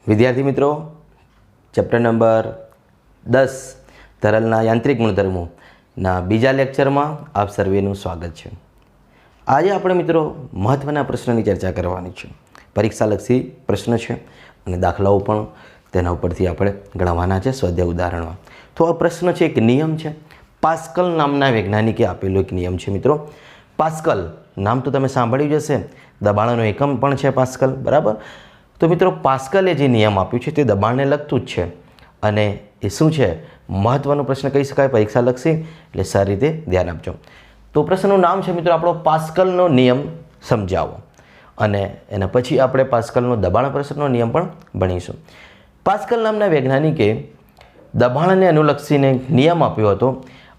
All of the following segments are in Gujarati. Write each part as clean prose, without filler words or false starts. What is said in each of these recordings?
વિદ્યાર્થી મિત્રો, ચેપ્ટર નંબર 10 તરલના યાંત્રિક ગુણધર્મોના બીજા લેક્ચરમાં આપ સર્વેનું સ્વાગત છે. આજે આપણે મિત્રો મહત્ત્વના પ્રશ્નની ચર્ચા કરવાની છે. પરીક્ષાલક્ષી પ્રશ્ન છે અને દાખલાઓ પણ તેના ઉપરથી આપણે ગણવાના છે સ્વાધ્યાય ઉદાહરણમાં. તો આ પ્રશ્ન છે, એક નિયમ છે. પાસ્કલ નામના વૈજ્ઞાનિકે આપેલો એક નિયમ છે મિત્રો. પાસ્કલ નામ તો તમે સાંભળ્યું જ હશે, દબાણનો એકમ પણ છે પાસ્કલ, બરાબર. તો મિત્રો પાસ્કલે જે નિયમ આપ્યું છે તે દબાણને લગતું જ છે અને એ શું છે, મહત્ત્વનો પ્રશ્ન કહી શકાય પરીક્ષાલક્ષી, એટલે સારી રીતે ધ્યાન આપજો. તો પ્રશ્નનું નામ છે મિત્રો આપણો પાસ્કલનો નિયમ સમજાવો, અને એના પછી આપણે પાસ્કલનો દબાણ પ્રશ્નનો નિયમ પણ ભણીશું. પાસ્કલ નામના વૈજ્ઞાનિકે દબાણને અનુલક્ષીને નિયમ આપ્યો હતો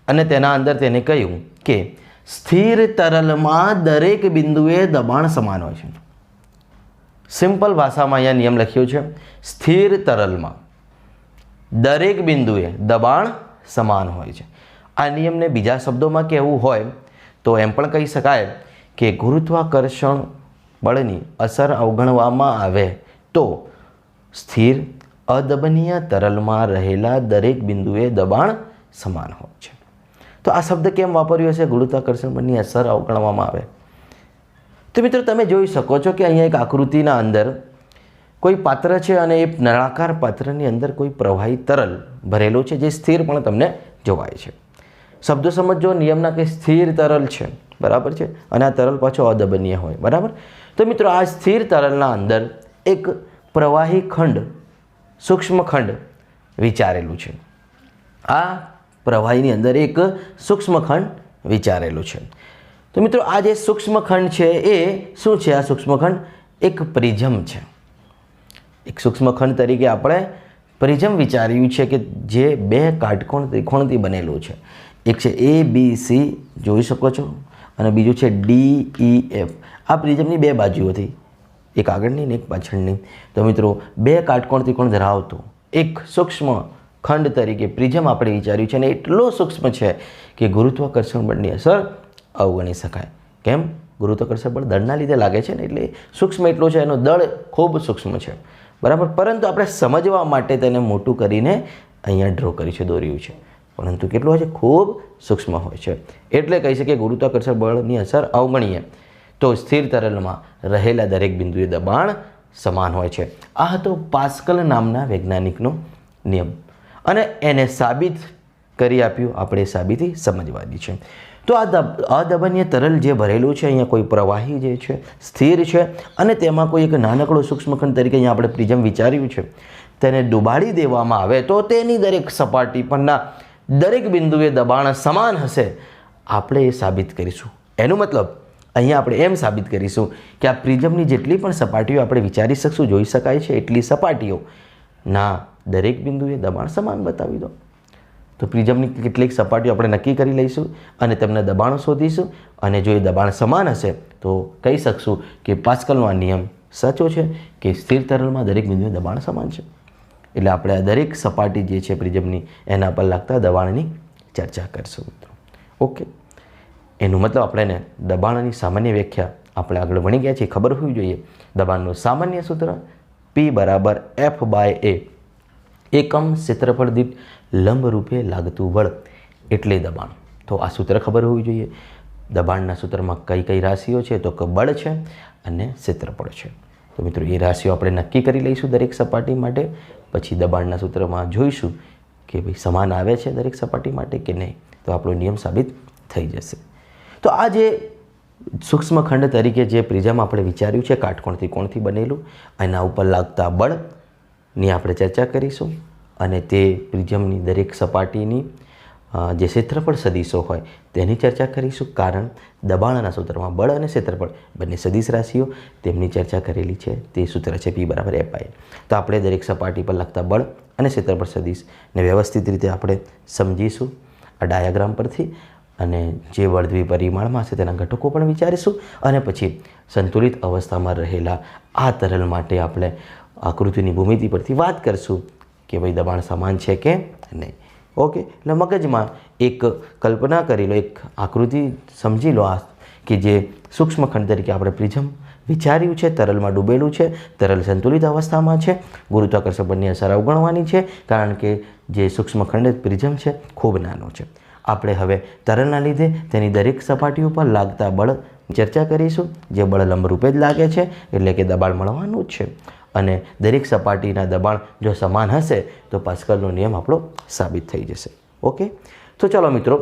અને તેના અંદર તેને કહ્યું કે સ્થિર તરલમાં દરેક બિંદુએ દબાણ સમાન હોય છે. સિમ્પલ ભાષામાં અહીંયા નિયમ લખ્યો છે, સ્થિર તરલમાં દરેક બિંદુએ દબાણ સમાન હોય છે. આ નિયમને બીજા શબ્દોમાં કહેવું હોય તો એમ પણ કહી શકાય કે ગુરુત્વાકર્ષણ બળની અસર અવગણવામાં આવે તો સ્થિર અદબનીય તરલમાં રહેલા દરેક બિંદુએ દબાણ સમાન હોય છે. તો આ શબ્દ કેમ વાપર્યો છે, ગુરુત્વાકર્ષણ બળની અસર અવગણવામાં આવે? તો મિત્રો તમે જોઈ શકો છો કે અહીંયા એક આકૃતિના અંદર કોઈ પાત્ર છે અને એ નળાકાર પાત્રની અંદર કોઈ પ્રવાહી તરલ ભરેલો છે જે સ્થિર પણ તમને જોવાય છે. શબ્દો સમજો, નિયમના કે સ્થિર તરલ છે, બરાબર છે, અને આ તરલ પાછો અદબનીય હોય, બરાબર. તો મિત્રો આ સ્થિર તરલના અંદર એક પ્રવાહી ખંડ, સૂક્ષ્મ ખંડ વિચારેલું છે. આ પ્રવાહીની અંદર એક સૂક્ષ્મ ખંડ વિચારેલું છે. તો મિત્રો આ જે સૂક્ષ્મખંડ છે એ શું છે? આ સૂક્ષ્મખંડ એક પ્રિઝમ છે. એક સૂક્ષ્મખંડ તરીકે આપણે પ્રિઝમ વિચાર્યું છે કે જે બે કાટકોણ ત્રિકોણથી બનેલું છે. એક છે ABC, જોઈ શકો છો, અને બીજું છે DEF. આ પ્રિઝમની બે બાજુઓથી, એક આગળની ને એક પાછળની. તો મિત્રો બે કાટકોણ ત્રિકોણ ધરાવતો એક સૂક્ષ્મ ખંડ તરીકે પ્રિઝમ આપણે વિચાર્યું છે, અને એટલો સૂક્ષ્મ છે કે ગુરુત્વાકર્ષણ બળની અસર અવગણી શકાય. કેમ? ગુરુત્વાકર્ષણ બળ દળના લીધે લાગે છે ને, એટલે સૂક્ષ્મ એટલો છે, એનો દળ ખૂબ સૂક્ષ્મ છે, બરાબર. પરંતુ આપણે સમજવા માટે તેને મોટું કરીને અહીંયા ડ્રો કરી છે, દોર્યું છે, પરંતુ કેટલું હોય છે? ખૂબ સૂક્ષ્મ હોય છે. એટલે કહી શકીએ ગુરુત્વાકર્ષણ બળની અસર અવગણીએ તો સ્થિર તરલમાં રહેલા દરેક બિંદુએ દબાણ સમાન હોય છે. આ હતો પાસ્કલ નામના વૈજ્ઞાનિકનો નિયમ, અને એને સાબિત કરી આપ્યું. આપણે સાબિતી સમજવાની છે. તો આ અદબનીય તરલ જે ભરેલું છે, અહીંયા કોઈ પ્રવાહી જે છે સ્થિર છે, અને તેમાં કોઈ એક નાનકડો સૂક્ષ્મખંડ તરીકે અહીંયા આપણે પ્રિઝમ વિચાર્યું છે, તેને ડૂબાડી દેવામાં આવે તો તેની દરેક સપાટી પરના દરેક બિંદુએ દબાણ સમાન હશે. આપણે એ સાબિત કરીશું. એનો મતલબ અહીંયા આપણે એમ સાબિત કરીશું કે આ પ્રિઝમની જેટલી પણ સપાટીઓ આપણે વિચારી શકશું, જોઈ શકાય છે, એટલી સપાટીઓના દરેક બિંદુએ દબાણ સમાન બતાવી દો. તો પ્રિઝમની કેટલીક સપાટીઓ આપણે નક્કી કરી લઈશું અને તેમના દબાણો શોધીશું, અને જો એ દબાણ સમાન હશે તો કહી શકશું કે પાસ્કલનો આ નિયમ સાચો છે કે સ્થિર તરલમાં દરેક બિંદુએ દબાણ સમાન છે. એટલે આપણે આ દરેક સપાટી જે છે પ્રિઝમની, એના પર લાગતા દબાણની ચર્ચા કરીશું મિત્રો. ઓકે, એનું મતલબ આપણે દબાણની સામાન્ય વ્યાખ્યા આપણે આગળ ભણી ગયા છીએ, ખબર હોવી જોઈએ. દબાણનું સામાન્ય સૂત્ર P = F/A, એકમ ક્ષેત્રફળ દીઠ લંબ રૂપે લાગતું બળ એટલે દબાણ. તો આ સૂત્ર ખબર હોવી જોઈએ. દબાણના સૂત્રમાં કઈ કઈ રાશિઓ છે? તો કે બળ છે અને ક્ષેત્રફળ છે. તો મિત્રો એ રાશિઓ આપણે નક્કી કરી લઈશું દરેક સપાટી માટે. પછી દબાણના સૂત્રમાં જોઈશું કે ભાઈ સમાન આવે છે દરેક સપાટી માટે કે નહીં, તો આપણો નિયમ સાબિત થઈ જશે. તો આ જે સૂક્ષ્મખંડ તરીકે જે પ્રિઝમ આપણે વિચાર્યું છે, કાટકોણ ત્રિકોણથી બનેલું, એના ઉપર લાગતા બળની આપણે ચર્ચા કરીશું, અને તે પ્રિઝમની દરેક સપાટીની જે ક્ષેત્રફળ સદીશો હોય તેની ચર્ચા કરીશું. કારણ દબાણના સૂત્રમાં બળ અને ક્ષેત્રફળ બંને સદીશ રાશિઓ, તેમની ચર્ચા કરેલી છે. તે સૂત્ર છે P = F/A. તો આપણે દરેક સપાટી પર લાગતા બળ અને ક્ષેત્રફળ સદીશને વ્યવસ્થિત રીતે આપણે સમજીશું આ ડાયાગ્રામ પરથી, અને જે બળ દ્વિપરિમાણમાં હશે તેના ઘટકો પણ વિચારીશું, અને પછી સંતુલિત અવસ્થામાં રહેલા આ તરલ માટે આપણે આકૃતિની ભૂમિતિ પરથી વાત કરશું કે ભાઈ દબાણ સમાન છે કે નહીં. ઓકે, એટલે મગજમાં એક કલ્પના કરી લો, એક આકૃતિ સમજી લો, આ કે જે સૂક્ષ્મખંડ તરીકે આપણે પ્રિઝમ વિચાર્યું છે, તરલમાં ડૂબેલું છે, તરલ સંતુલિત અવસ્થામાં છે, ગુરુત્વાકર્ષણ બળની અસર અવગણવાની છે, કારણ કે જે સૂક્ષ્મખંડ પ્રિઝમ છે ખૂબ નાનો છે. આપણે હવે તરલના લીધે તેની દરેક સપાટીઓ પર લાગતા બળ ચર્ચા કરીશું. જે બળ લંબરૂપે જ લાગે છે એટલે કે દબાણ મળવાનું જ છે, અને દરેક સપાટીના દબાણ જો સમાન હશે તો પાસ્કલનો નિયમ આપણો સાબિત થઈ જશે. ઓકે, તો ચાલો મિત્રો,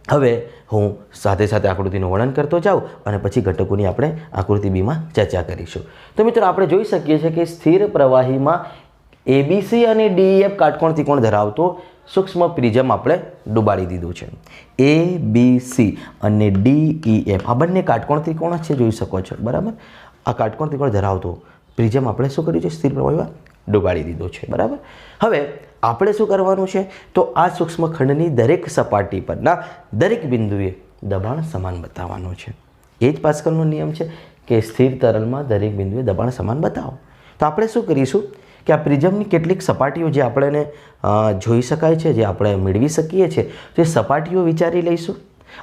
હવે હું સાથે સાથે આકૃતિનું વર્ણન કરતો જાઉં અને પછી ઘટકોની આપણે આકૃતિ બીમાં ચર્ચા કરીશું. તો મિત્રો, આપણે જોઈ શકીએ છીએ કે સ્થિર પ્રવાહીમાં ABC અને DEF કાટકોણ ત્રિકોણ ધરાવતો સૂક્ષ્મ પ્રિઝમ આપણે ડુબાડી દીધું છે. ABC અને DEF આ બંને કાટકોણ ત્રિકોણ છે, જોઈ શકો છો, બરાબર. આ કાટકોણ ત્રિકોણ ધરાવતો પ્રિઝમ આપણે શું કર્યું છે? સ્થિર પ્રવાહીમાં ડુબાડી દીધો છે, બરાબર. હવે આપણે શું કરવાનું છે? તો આ સૂક્ષ્મખંડની દરેક સપાટી પરના દરેક બિંદુએ દબાણ સમાન બતાવવાનું છે. એ જ પાસ્કલનો નિયમ છે કે સ્થિર તરલમાં દરેક બિંદુએ દબાણ સમાન બતાવો. તો આપણે શું કરીશું કે આ પ્રિઝમની કેટલીક સપાટીઓ જે આપણને જોઈ શકાય છે, જે આપણે મેળવી શકીએ છીએ, તો એ સપાટીઓ વિચારી લઈશું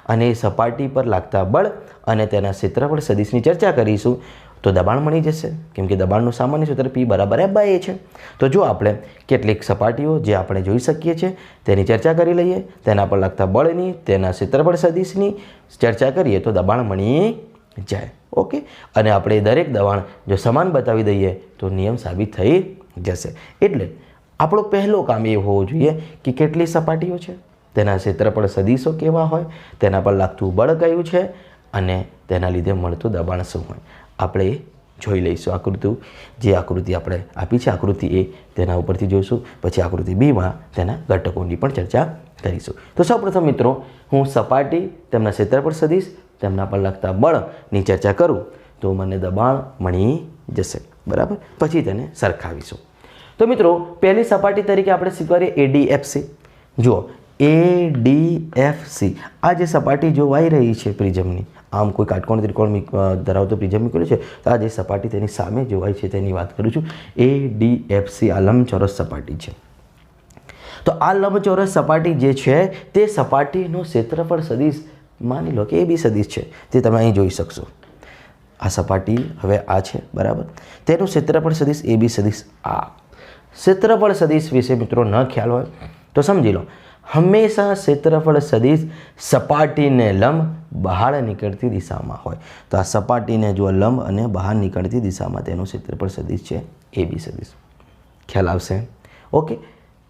અને એ સપાટી પર લાગતા બળ અને તેના ક્ષેત્રફળ સદિશની ચર્ચા કરીશું. તો દબાણ મળી જશે, કેમ કે દબાણનું સામાન્ય સૂત્ર P = F/A છે. તો જો આપણે કેટલીક સપાટીઓ જે આપણે જોઈ શકીએ છીએ તેની ચર્ચા કરી લઈએ, તેના પર લાગતા બળની, તેના ક્ષેત્રફળ સદિશની ચર્ચા કરીએ તો દબાણ મળી જાય. ઓકે, અને આપણે દરેક દબાણ જો સમાન બતાવી દઈએ તો નિયમ સાબિત થઈ જશે. એટલે આપણો પહેલો કામ એ હોવો જોઈએ કે કેટલી સપાટીઓ છે, તેના ક્ષેત્રફળ સદિશો કેવા હોય, તેના પર લાગતું બળ કયું છે અને તેના લીધે મળતું દબાણ શું હોય, આપણે એ જોઈ લઈશું. જે આકૃતિ આપણે આપી છે આકૃતિ A, તેના ઉપરથી જોઈશું. પછી આકૃતિ Bમાં તેના ઘટકોની પણ ચર્ચા કરીશું. તો સૌપ્રથમ મિત્રો, હું સપાટી, તેમના ક્ષેત્રફળ સદિશ, તેમના પર લાગતા બળની ચર્ચા કરું તો મને દબાણ મળી જશે, બરાબર. પછી તેને સરખાવીશું. તો મિત્રો, પહેલી સપાટી તરીકે આપણે સ્વીકારીએ ADFC. જુઓ, ADFC આ જે સપાટી જોવાઈ રહી છે પ્રિઝમની, આમ કોઈ કાટકોણ ત્રિકોણ ધરાવતો પ્રિઝમ મૂકેલું છે, તો આ જે સપાટી તેની સામે જોવાય છે તેની વાત કરું છું. ADFC આ લંબચોરસ સપાટી છે. તો આ લંબચોરસ સપાટી જે છે તે સપાટીનું ક્ષેત્રફળ સદિશ માની લો કે AB સદિશ છે, તે તમે અહીં જોઈ શકશો. આ સપાટી હવે આ છે, બરાબર. તેનું ક્ષેત્રફળ સદિશ AB સદિશ. આ ક્ષેત્રફળ સદિશ વિશે મિત્રો ન ખ્યાલ હોય તો સમજી લો, હંમેશા ક્ષેત્રફળ સદિશ સપાટીને લંબ બહાર નીકળતી દિશામાં હોય. તો આ સપાટીને જો લંબ અને બહાર નીકળતી દિશામાં તેનું ક્ષેત્રફળ સદિશ છે AB સદિશ. ખ્યાલ આવશે? ઓકે,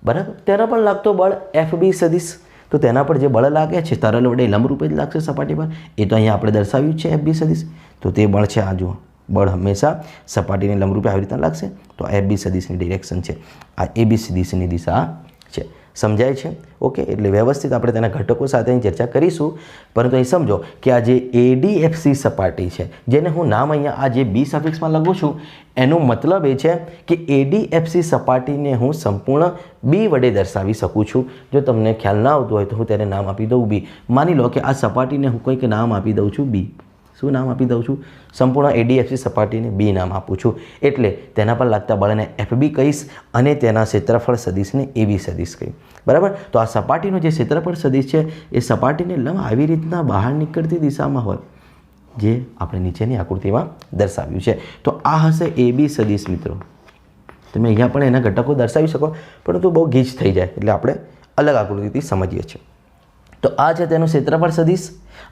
બરાબર. તેના પર લાગતો બળ FB સદિશ. તો તેના પર જે બળ લાગે છે તરલ વડે લંબરૂપે જ લાગશે સપાટી પર, એ તો અહીંયા આપણે દર્શાવ્યું છે FB સદિશ. તો તે બળ છે, આ જુઓ, બળ હંમેશા સપાટીને લંબરૂપે આવી રીતના લાગશે. તો FB સદિશની ડિરેક્શન છે, આ AB સદિશની દિશા છે. સમજાય છે? ઓકે, એટલે વ્યવસ્થિત આપણે તેના ઘટકો સાથે ચર્ચા કરીશું. પરંતુ અહીં સમજો કે આ જે ADFC સપાટી છે, જેને હું નામ અહીંયા આ જે B સફિક્સમાં લખું છું, એનો મતલબ એ છે કે ADFC સપાટીને હું સંપૂર્ણ B વડે દર્શાવી શકું છું. જો તમને ખ્યાલ ના આવતું હોય તો હું તેને નામ આપી દઉં B. માની લો કે આ સપાટીને હું કંઈક નામ આપી દઉં છું B. શું નામ આપી દઉં છું? સંપૂર્ણ ADFC સપાટીને B નામ આપું છું. એટલે તેના પર લાગતા બળને FB કહીશ અને તેના ક્ષેત્રફળ સદિશને AB સદિશ કહીશ, બરાબર. તો આ સપાટીનો જે ક્ષેત્રફળ સદિશ છે એ સપાટીને લંબ આવી રીતના બહાર નીકળતી દિશામાં હોય, જે આપણે નીચેની આકૃતિમાં દર્શાવ્યું છે. તો આ હશે AB સદિશ. મિત્રો, તમે અહીંયા પણ એના ઘટકો દર્શાવી શકો, પરંતુ બહુ ગીચ થઈ જાય એટલે આપણે અલગ આકૃતિથી સમજીએ છીએ. તો આ છે તેનું ક્ષેત્રફળ સદિશ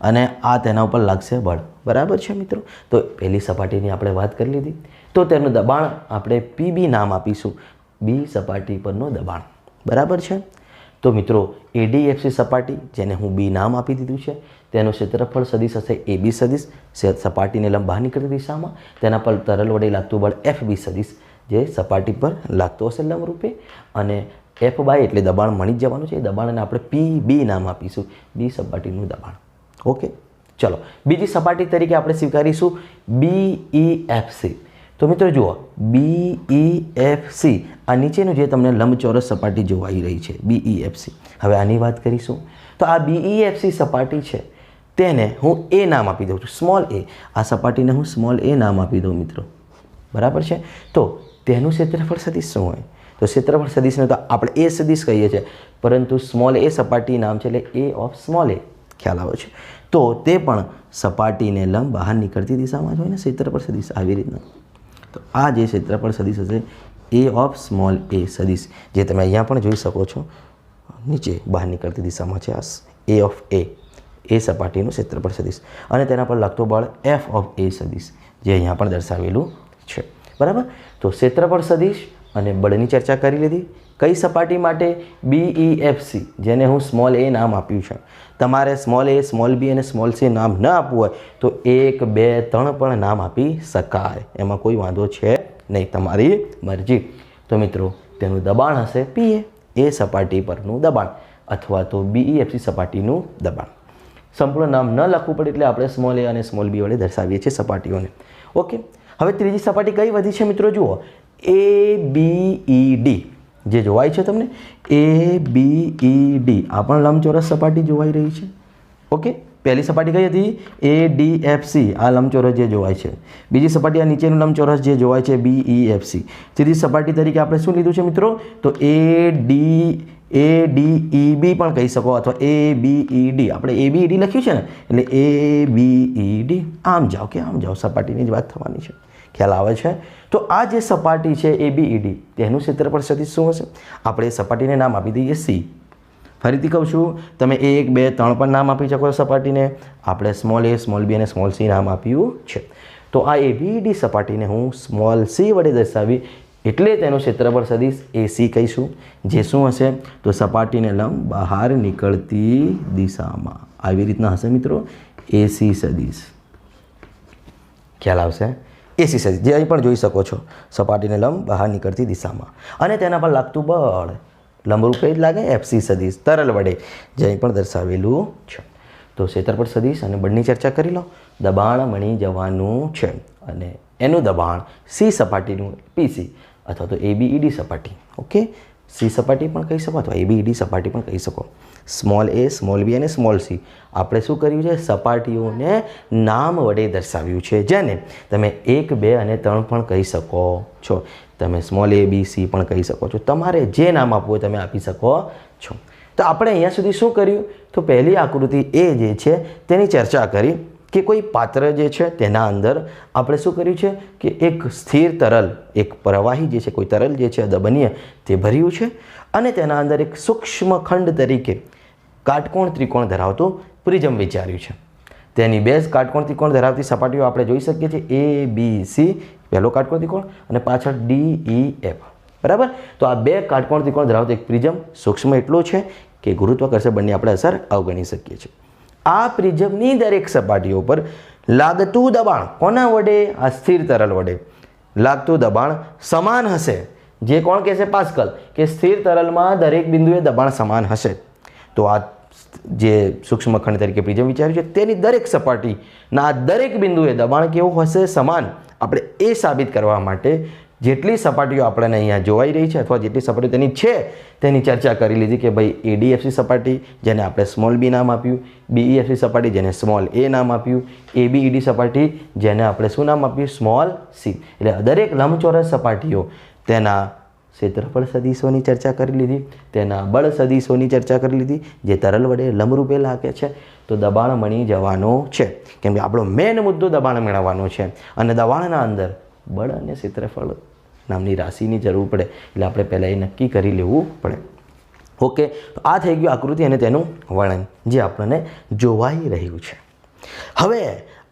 અને આ તેના ઉપર લાગશે બળ, બરાબર છે મિત્રો. તો પહેલી સપાટીની આપણે વાત કરી લીધી. તો તેનું દબાણ આપણે PB નામ આપીશું, B સપાટી પરનું દબાણ, બરાબર છે. તો મિત્રો, ADFC સપાટી, જેને હું B નામ આપી દીધું છે, તેનું ક્ષેત્રફળ સદિશ હશે AB સદિશ, સપાટીને લંબ બહાર નીકળતી દિશામાં. તેના પર તરલ વડે લાગતું બળ FB સદિશ, જે સપાટી પર લાગતું હશે લંબરૂપે, અને F/A એટલે દબાણ મળી જ જવાનું છે. એ દબાણને આપણે PB નામ આપીશું, B સપાટીનું દબાણ. ઓકે, ચલો બીજી સપાટી તરીકે આપણે સ્વીકારીશું BEFC. તો મિત્રો જુઓ, BEFC આ નીચેનું જે તમને લંબચોરસ સપાટી જોવાઈ રહી છે BEFC. હવે આની વાત કરીશું. તો આ BEFC સપાટી છે તેને હું A નામ આપી દઉં છું, સ્મોલ a. આ સપાટીને હું સ્મોલ a નામ આપી દઉં મિત્રો, બરાબર છે. તો તેનું ક્ષેત્રફળ સદિશ શું હોય? તો ક્ષેત્રફળ સદિશને તો આપણે A સદિશ કહીએ છીએ, પરંતુ સ્મોલ a સપાટી નામ છે એટલે A ઓફ સ્મોલ a. ખ્યાલ આવે છે? તો તે પણ સપાટીને લંબ બહાર નીકળતી દિશામાં જ હોય ને ક્ષેત્રફળ સદિશ આવી રીતના. તો આ જે ક્ષેત્રફળ સદિશ હશે એ ઓફ સ્મોલ એ સદિશ, જે તમે અહીંયા પણ જોઈ શકો છો નીચે બહાર નીકળતી દિશામાં છે. આ એ ઓફ એ સપાટીનું ક્ષેત્રફળ સદિશ અને તેના પર લાગતો બળ એફ ઓફ એ સદિશ, જે અહીંયા પણ દર્શાવેલું છે. બરાબર. તો ક્ષેત્રફળ સદિશ અને બળની ચર્ચા કરી લીધી. કઈ સપાટી માટે? BEFC, જેને હું સ્મોલ એ નામ આપ્યું છે. તમારે સ્મોલ એ, સ્મોલ બી અને સ્મોલ સી નામ ન આપવું હોય તો 1, 2, 3 પણ નામ આપી શકાય, એમાં કોઈ વાંધો છે નહીં, તમારી મરજી. તો મિત્રો તેનું દબાણ હશે PA, એ સપાટી પરનું દબાણ, અથવા તો BEFC સપાટીનું દબાણ. સંપૂર્ણ નામ ન લખવું પડે એટલે આપણે સ્મોલ એ અને સ્મોલ બી વડે દર્શાવીએ છીએ સપાટીઓને. ઓકે. હવે ત્રીજી સપાટી કઈ વધી છે મિત્રો? જુઓ, ABED જે જોવાય છે તમને, ABED આ પણ લંબચોરસ સપાટી જોવાઈ રહી છે. ઓકે. પહેલી સપાટી કઈ હતી? ADFC, આ લંબચોરસ જે જોવાય છે. બીજી સપાટી આ નીચેનું લંબચોરસ જે જોવાય છે BEFC. ત્રીજી સપાટી તરીકે આપણે શું લીધું છે મિત્રો? તો ADEB પણ કહી શકો, અથવા ABED. આપણે ABED લખ્યું છે ને, એટલે ABED. આમ જાઓ કે આમ જાઓ, સપાટીની જ વાત થવાની છે. ખ્યાલ આવે છે? તો આ જે સપાટી છે ABED, તેનું ક્ષેત્રફળ સદિશ શું હશે? આપણે સપાટીને નામ આપી દઈએ C. ફરીથી કહું છું, તમે 1, 2, 3 પણ નામ આપી શકો સપાટીને. આપણે સ્મોલ એ, સ્મોલ બી અને સ્મોલ સી નામ આપ્યું છે. તો આ ABED સપાટીને હું સ્મોલ સી વડે દર્શાવી એટલે તેનું ક્ષેત્રફળ સદિશ AC કહીશું, જે શું હશે? તો સપાટીને લંબ બહાર નીકળતી દિશામાં આવી રીતના હશે મિત્રો, AC સદિશ. ખ્યાલ આવશે? AC સદિશ, જે અહીં પણ જોઈ શકો છો, સપાટીને લંબ બહાર નીકળતી દિશામાં, અને તેના પર લાગતું બળ લંબરૂપ કઈ જ લાગે? FC સદિશ, તરલ વડે, જે અહીં પણ દર્શાવેલું છે. તો ક્ષેત્રફળ સદિશ અને બળની ચર્ચા કરી લો. દબાણ મળી જવાનું છે, અને એનું દબાણ C સપાટીનું PC અથવા તો ABED સપાટી. ઓકે. C સપાટી પણ કહી શકો, અથવા ABED સપાટી પણ કહી શકો. સ્મોલ એ, સ્મોલ બી અને સ્મોલ સી આપણે શું કર્યું છે? સપાટીઓને નામ વડે દર્શાવ્યું છે, જેને તમે 1, 2 અને 3 પણ કહી શકો છો. તમે સ્મોલ A, B, C પણ કહી શકો છો. તમારે જે નામ આપવું હોય તમે આપી શકો છો. તો આપણે અહીંયા સુધી શું કર્યું? તો પહેલી આકૃતિ એ જે છે તેની ચર્ચા કરી કે કોઈ પાત્ર જે છે તેના અંદર આપણે શું કર્યું છે કે એક સ્થિર તરલ, એક પ્રવાહી જે છે, કોઈ તરલ જે છે અદબનીય, તે ભર્યું છે, અને તેના અંદર એક સૂક્ષ્મ ખંડ તરીકે કાટકોણ ત્રિકોણ ધરાવતું પ્રિઝમ વિચાર્યું છે. તેની બેઝ કાટકોણ ત્રિકોણ ધરાવતી સપાટીઓ આપણે જોઈ શકીએ છીએ ABC, પહેલો કાટકોણ ત્રિકોણ, અને પાછળ DEF. બરાબર. તો આ બે કાટકોણ ત્રિકોણ ધરાવતું એક પ્રિઝમ સૂક્ષ્મ એટલો છે કે ગુરુત્વાકર્ષણ બળની આપણે અસર અવગણી શકીએ છીએ. આ પ્રિઝમની દરેક સપાટીઓ પર લાગતું દબાણ કોના વડે? આ સ્થિર તરલ વડે લાગતું દબાણ સમાન હશે. જે કોણ કહેશે? પાસ્કલ, કે સ્થિર તરલમાં દરેક બિંદુએ દબાણ સમાન હશે. તો આ જે સૂક્ષ્મ ખંડ તરીકે પ્રિઝમ વિચાર્યું છે તેની દરેક સપાટીના દરેક બિંદુએ દબાણ કેવું હશે? સમાન. આપણે એ સાબિત કરવા માટે જેટલી સપાટીઓ આપણને અહીંયા જોવાઈ રહી છે, અથવા જેટલી સપાટીઓ તેની છે તેની ચર્ચા કરી લીધી કે ભાઈ ADFC સપાટી, જેને આપણે સ્મોલ બી નામ આપ્યું, BEFC સપાટી, જેને સ્મોલ એ નામ આપ્યું, ABED સપાટી, જેને આપણે શું નામ આપ્યું? Small C. એટલે દરેક લંબચોરસ સપાટીઓ તેના ક્ષેત્રફળ સદિશોની ચર્ચા કરી લીધી, તેના બળ સદિશોની ચર્ચા કરી લીધી, જે તરલ વડે લંબરૂપે લાગે છે. તો દબાણ મળી જવાનું છે, કેમ કે આપણો મેઇન મુદ્દો દબાણ મેળવવાનો છે, અને દબાણના અંદર બળ અને ક્ષેત્રફળ નામની રાશિની જરૂર પડે, એટલે આપણે પહેલાં એ નક્કી કરી લેવું પડે. ઓકે. તો આ થઈ ગયું આકૃતિ અને તેનું વર્ણન, જે આપણને જોવાઈ રહ્યું છે. હવે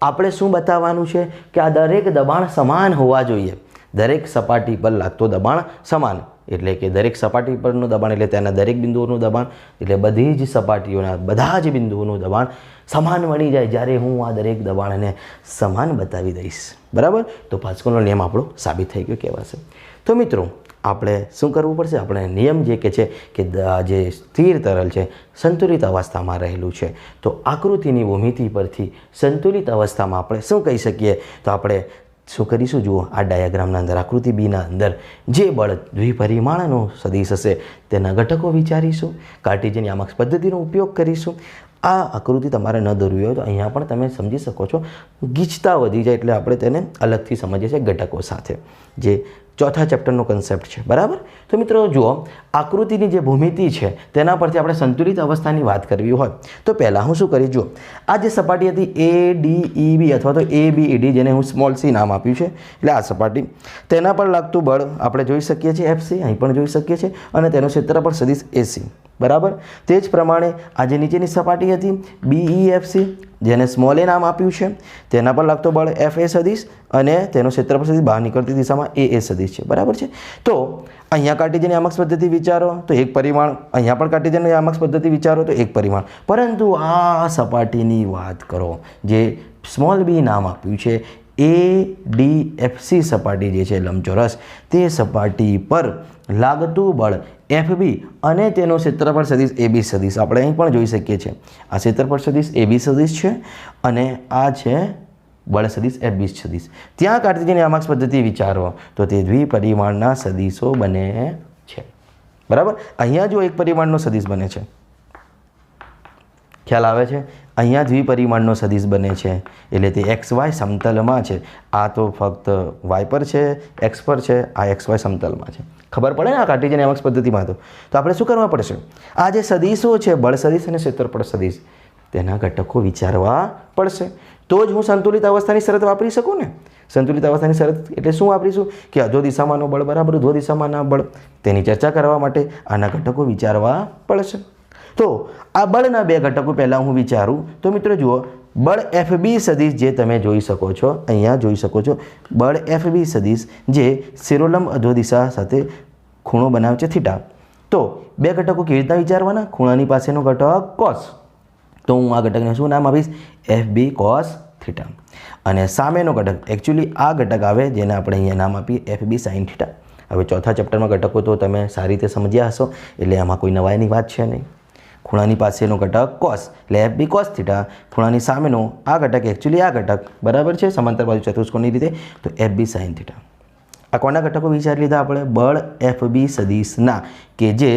આપણે શું બતાવવાનું છે કે આ દરેક દબાણ સમાન હોવા જોઈએ. દરેક સપાટી પર લાગતો દબાણ સમાન, એટલે કે દરેક સપાટી પરનું દબાણ એટલે તેના દરેક બિંદુઓનું દબાણ, એટલે બધી જ સપાટીઓના બધા જ બિંદુઓનું દબાણ સમાન મળી જાય. જ્યારે હું આ દરેક દબાણને સમાન બતાવી દઈશ, બરાબર, તો પાસ્કલનો નિયમ આપણો સાબિત થઈ ગયો કહેવાશે. તો મિત્રો આપણે શું કરવું પડશે? આપણે નિયમ જે કે છે કે જે સ્થિર તરલ છે સંતુલિત અવસ્થામાં રહેલું છે. તો આકૃતિની ભૂમિતિ પરથી સંતુલિત અવસ્થામાં આપણે શું કહી શકીએ? તો આપણે શું કરીશું? જુઓ, આ ડાયાગ્રામના અંદર આકૃતિ બીના અંદર જે બળ દ્વિપરિમાણનો સદિશ હશે તેના ઘટકો વિચારીશું, કાર્ટેશિયન યામક પદ્ધતિનો ઉપયોગ કરીશું. આ આકૃતિ તમારે ન દોરવી હોય તો અહીંયા પણ તમે સમજી શકો છો, ગીચતા વધી જાય એટલે આપણે તેને અલગથી સમજીએ છીએ ઘટકો સાથે. જે ચોથા ચેપ્ટરનો કન્સેપ્ટ છે, બરાબર. તો મિત્રો જુઓ, આકૃતિની જે ભૂમિતિ છે તેના પરથી આપણે સંતુલિત અવસ્થાની વાત કરવી હોય તો પહેલાં હું શું કરી, જુઓ આ જે સપાટી હતી ADEB અથવા તો ABED, જેને હું સ્મોલ c નામ આપ્યું છે, એટલે આ સપાટી, તેના પર લાગતું બળ આપણે જોઈ શકીએ છીએ FC, અહીં પણ જોઈ શકીએ છીએ, અને તેનું ક્ષેત્રફળ સદિશ AC, બરાબર. તે જ પ્રમાણે આ જે નીચેની સપાટી હતી BEFC, જેને સ્મોલ a નામ આપ્યું છે, તેના પર લાગતો બળ FA સદિશ અને તેનું ક્ષેત્રફળ સદિશ બહાર નીકળતી દિશામાં AA સદિશ છે, બરાબર છે. તો અહીંયા કાર્ટેશિયન યામક પદ્ધતિ વિચારો તો એક પરિમાણ, અહીંયા પણ કાર્ટેશિયન યામક પદ્ધતિ વિચારો તો એક પરિમાણ, પરંતુ આ સપાટીની વાત કરો જે સ્મોલ b નામ આપ્યું છે, ADFC સપાટી જે છે લંબચોરસ, તે સપાટી પર લાગતું બળ FB અને તેનો ક્ષેત્રફળ સદિશ AB સદિશ આપણે અહીં પણ જોઈ શકીએ છીએ. આ ક્ષેત્રફળ સદિશ AB સદિશ છે અને આ છે બળ સદિશ FB સદિશ. ત્યાં કાર્ટેશિયન યામક પદ્ધતિ વિચારો તો તે દ્વિપરિમાણના સદિશો બને છે, બરાબર. અહીંયા જો એક પરિમાણનો સદિશ બને છે, ખ્યાલ આવે છે, અહીંયા દ્વિપરિમાણનો સદિશ બને છે એટલે તે XY સમતલમાં છે. આ તો ફક્ત y પર છે, x પર છે, આ XY સમતલમાં છે. ખબર પડે ને આ કાર્ટેશિયન યામક પદ્ધતિમાં. તો આપણે શું કરવા પડશે, આ જે સદિશો છે બળ સદિશ અને ક્ષેત્રફળ સદિશ, તેના ઘટકો વિચારવા પડશે, તો જ હું સંતુલિત અવસ્થાની શરત વાપરી શકું ને. સંતુલિત અવસ્થાની શરત એટલે શું વાપરીશું કે અધો દિશામાંનો બળ બરાબર ઉધ્વ દિશામાંના બળ, તેની ચર્ચા કરવા માટે આના ઘટકો વિચારવા પડશે. તો આ બળના બે ઘટકો પહેલાં હું વિચારું તો મિત્રો જુઓ, બળ FB સદિશ જે તમે જોઈ શકો છો, અહીંયા જોઈ શકો છો, બળ FB સદિશ જે શિરોલંબ અધો દિશા સાથે ખૂણો બનાવે છે θ. તો બે ઘટકો કેવી રીતના વિચારવાના, ખૂણાની પાસેનો ઘટક cos, તો હું આ ઘટકને શું નામ આપીશ, FB cos θ, અને સામેનો ઘટક એકચ્યુઅલી આ ઘટક આવે જેને આપણે અહીંયા નામ આપીએ FB sin θ. હવે ચોથા ચેપ્ટરમાં ઘટકો તો તમે સારી રીતે સમજ્યા હશો એટલે આમાં કોઈ નવાઈની વાત છે નહીં. ખૂણાની પાસેનો ઘટક cos એટલે FB cos θ, ખૂણાની સામેનો આ ઘટક એકચ્યુઅલી આ ઘટક, બરાબર છે, સમાંતર બાજુ ચતુષ્કોણની રીતે, તો FB sin θ. આ કોના ઘટકો વિચારી લીધા આપણે, બળ FB સદિશના, કે જે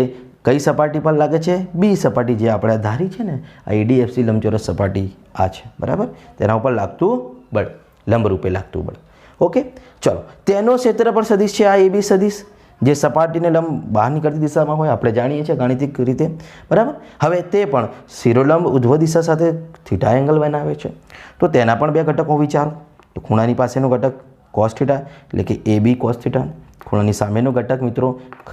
કઈ સપાટી પર લાગે છે, B સપાટી જે આપણે ધારી છે ને, આ ADFC લંબચોરસ સપાટી આ છે, બરાબર, તેના ઉપર લાગતું બળ, લંબરૂપે લાગતું બળ. ઓકે, ચલો, તેનો ક્ષેત્રફળ સદિશ છે આ AB સદિશ, જે સપાટીને લંબ બહાર નીકળતી દિશામાં હોય, આપણે જાણીએ છીએ ગાણિતિક રીતે, બરાબર. હવે તે પણ શિરોલંબ ઉધ્વ દિશા સાથે θ એંગલ બનાવે છે, તો તેના પણ બે ઘટકો વિચારો. તો ખૂણાની પાસેનો ઘટક cos θ એટલે કે AB cos θ, ખૂણાની સામેનો ઘટક મિત્રો,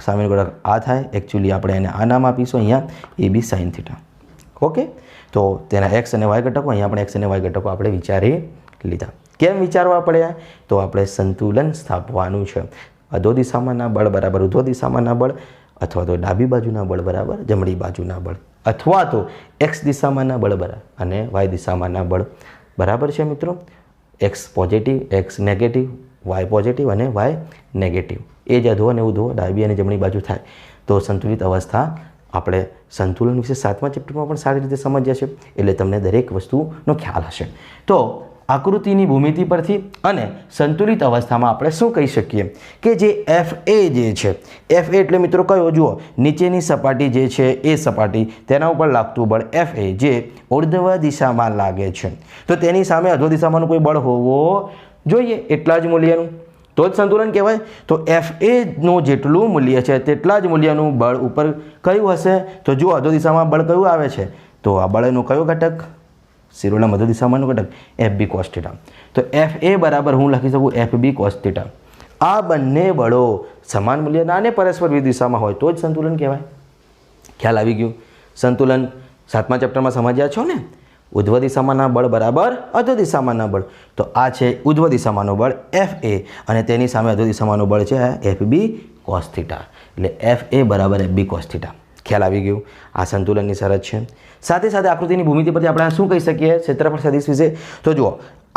સામેનો ઘટક આ થાય, એકચ્યુઅલી આપણે એને આ નામ આપીશું અહીંયા AB sin θ. ઓકે, તો તેના x અને y ઘટકો, અહીંયા પણ x અને y ઘટકો આપણે વિચારી લીધા. કેમ વિચારવા પડ્યા, તો આપણે સંતુલન સ્થાપવાનું છે. અધો દિશામાંના બળ બરાબર ઉધ્વ દિશામાંના બળ, અથવા તો ડાબી બાજુના બળ બરાબર જમણી બાજુના બળ, અથવા તો x દિશામાંના બળ બરાબર અને y દિશામાંના બળ, બરાબર છે મિત્રો. x positive, x negative, y positive અને y નેગેટિવ, એ જ અધો અને ઉધ્વ ડાબી અને જમણી બાજુ થાય તો સંતુલિત અવસ્થા. આપણે સંતુલન વિશે 7મા ચેપ્ટરમાં પણ સારી રીતે સમજ્યા છે એટલે તમને દરેક વસ્તુનો ખ્યાલ હશે. તો આકૃતિની ભૂમિતિ પરથી અને સંતુલિત અવસ્થામાં આપણે શું કહી શકીએ કે જે FA જે છે, FA એટલે મિત્રો કયો, જુઓ નીચેની સપાટી જે છે એ સપાટી, તેના ઉપર લાગતું બળ FA જે ઉર્ધ્વ દિશામાં લાગે છે, તો તેની સામે અધો દિશામાંનું કોઈ બળ હોવો જોઈએ એટલા જ મૂલ્યનું, તો જ સંતુલન કહેવાય. તો FAનું જેટલું મૂલ્ય છે તેટલા જ મૂલ્યનું બળ ઉપર કયું હશે, તો જુઓ અધો દિશામાં બળ કયું આવે છે, તો આ બળનો કયો ઘટક, શિરોલંબ અધો દિશામાંનો ઘટક FB cos θ. તો FA બરાબર હું લખી શકું FB cos θ. આ બંને બળો સમાન મૂલ્યના અને પરસ્પર વિરુદ્ધ દિશામાં હોય તો જ સંતુલન કહેવાય. ખ્યાલ આવી ગયું. સંતુલન 7મા ચેપ્ટરમાં સમજ્યા છો ને. ઉધ્વ દિશામાંના બળ બરાબર અધો દિશામાંના બળ, તો આ છે ઉધ્વ દિશામાંનો બળ FA અને તેની સામે અધો દિશામાંનો બળ છે FB cos θ, એટલે FA બરાબર FB cos θ. ખ્યાલ આવી ગયું. આ સંતુલનની શરત છે. સાથે સાથે આકૃતિની ભૂમિતિ પરથી આપણે શું કહી શકીએ ક્ષેત્રફળ સદિશ વિશે, તો જુઓ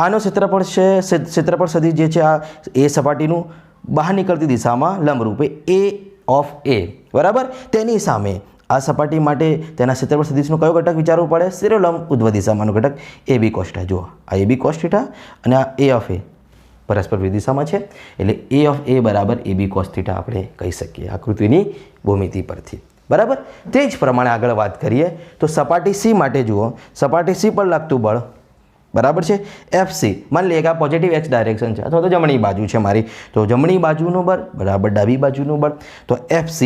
આનો ક્ષેત્રફળ છે, ક્ષેત્રફળ સદિશ જે છે આ એ સપાટીનું બહાર નીકળતી દિશામાં લંબરૂપે A, બરાબર, તેની સામે આ સપાટી માટે તેના ક્ષેત્રફળ સદિશનો કયો ઘટક વિચારવો પડે, શિરોલંબ ઉધ્વ દિશામાંનો ઘટક AB cos θ. જુઓ આ AB cos θ અને આ A of A પરસ્પર વિરુદ્ધ દિશામાં છે એટલે A of A બરાબર AB cos θ આપણે કહી શકીએ આકૃતિની ભૂમિતિ પરથી, બરાબર. તે જ પ્રમાણે આગળ વાત કરીએ તો સપાટી C માટે જુઓ, સપાટી C પર લાગતું બળ બરાબર છે. FC માની લઈએ કે આ પોઝિટિવ એક્સ ડાયરેક્શન છે અથવા તો જમણી બાજુ છે મારી, તો જમણી બાજુનું બળ બરાબર ડાબી બાજુનું બળ. તો FC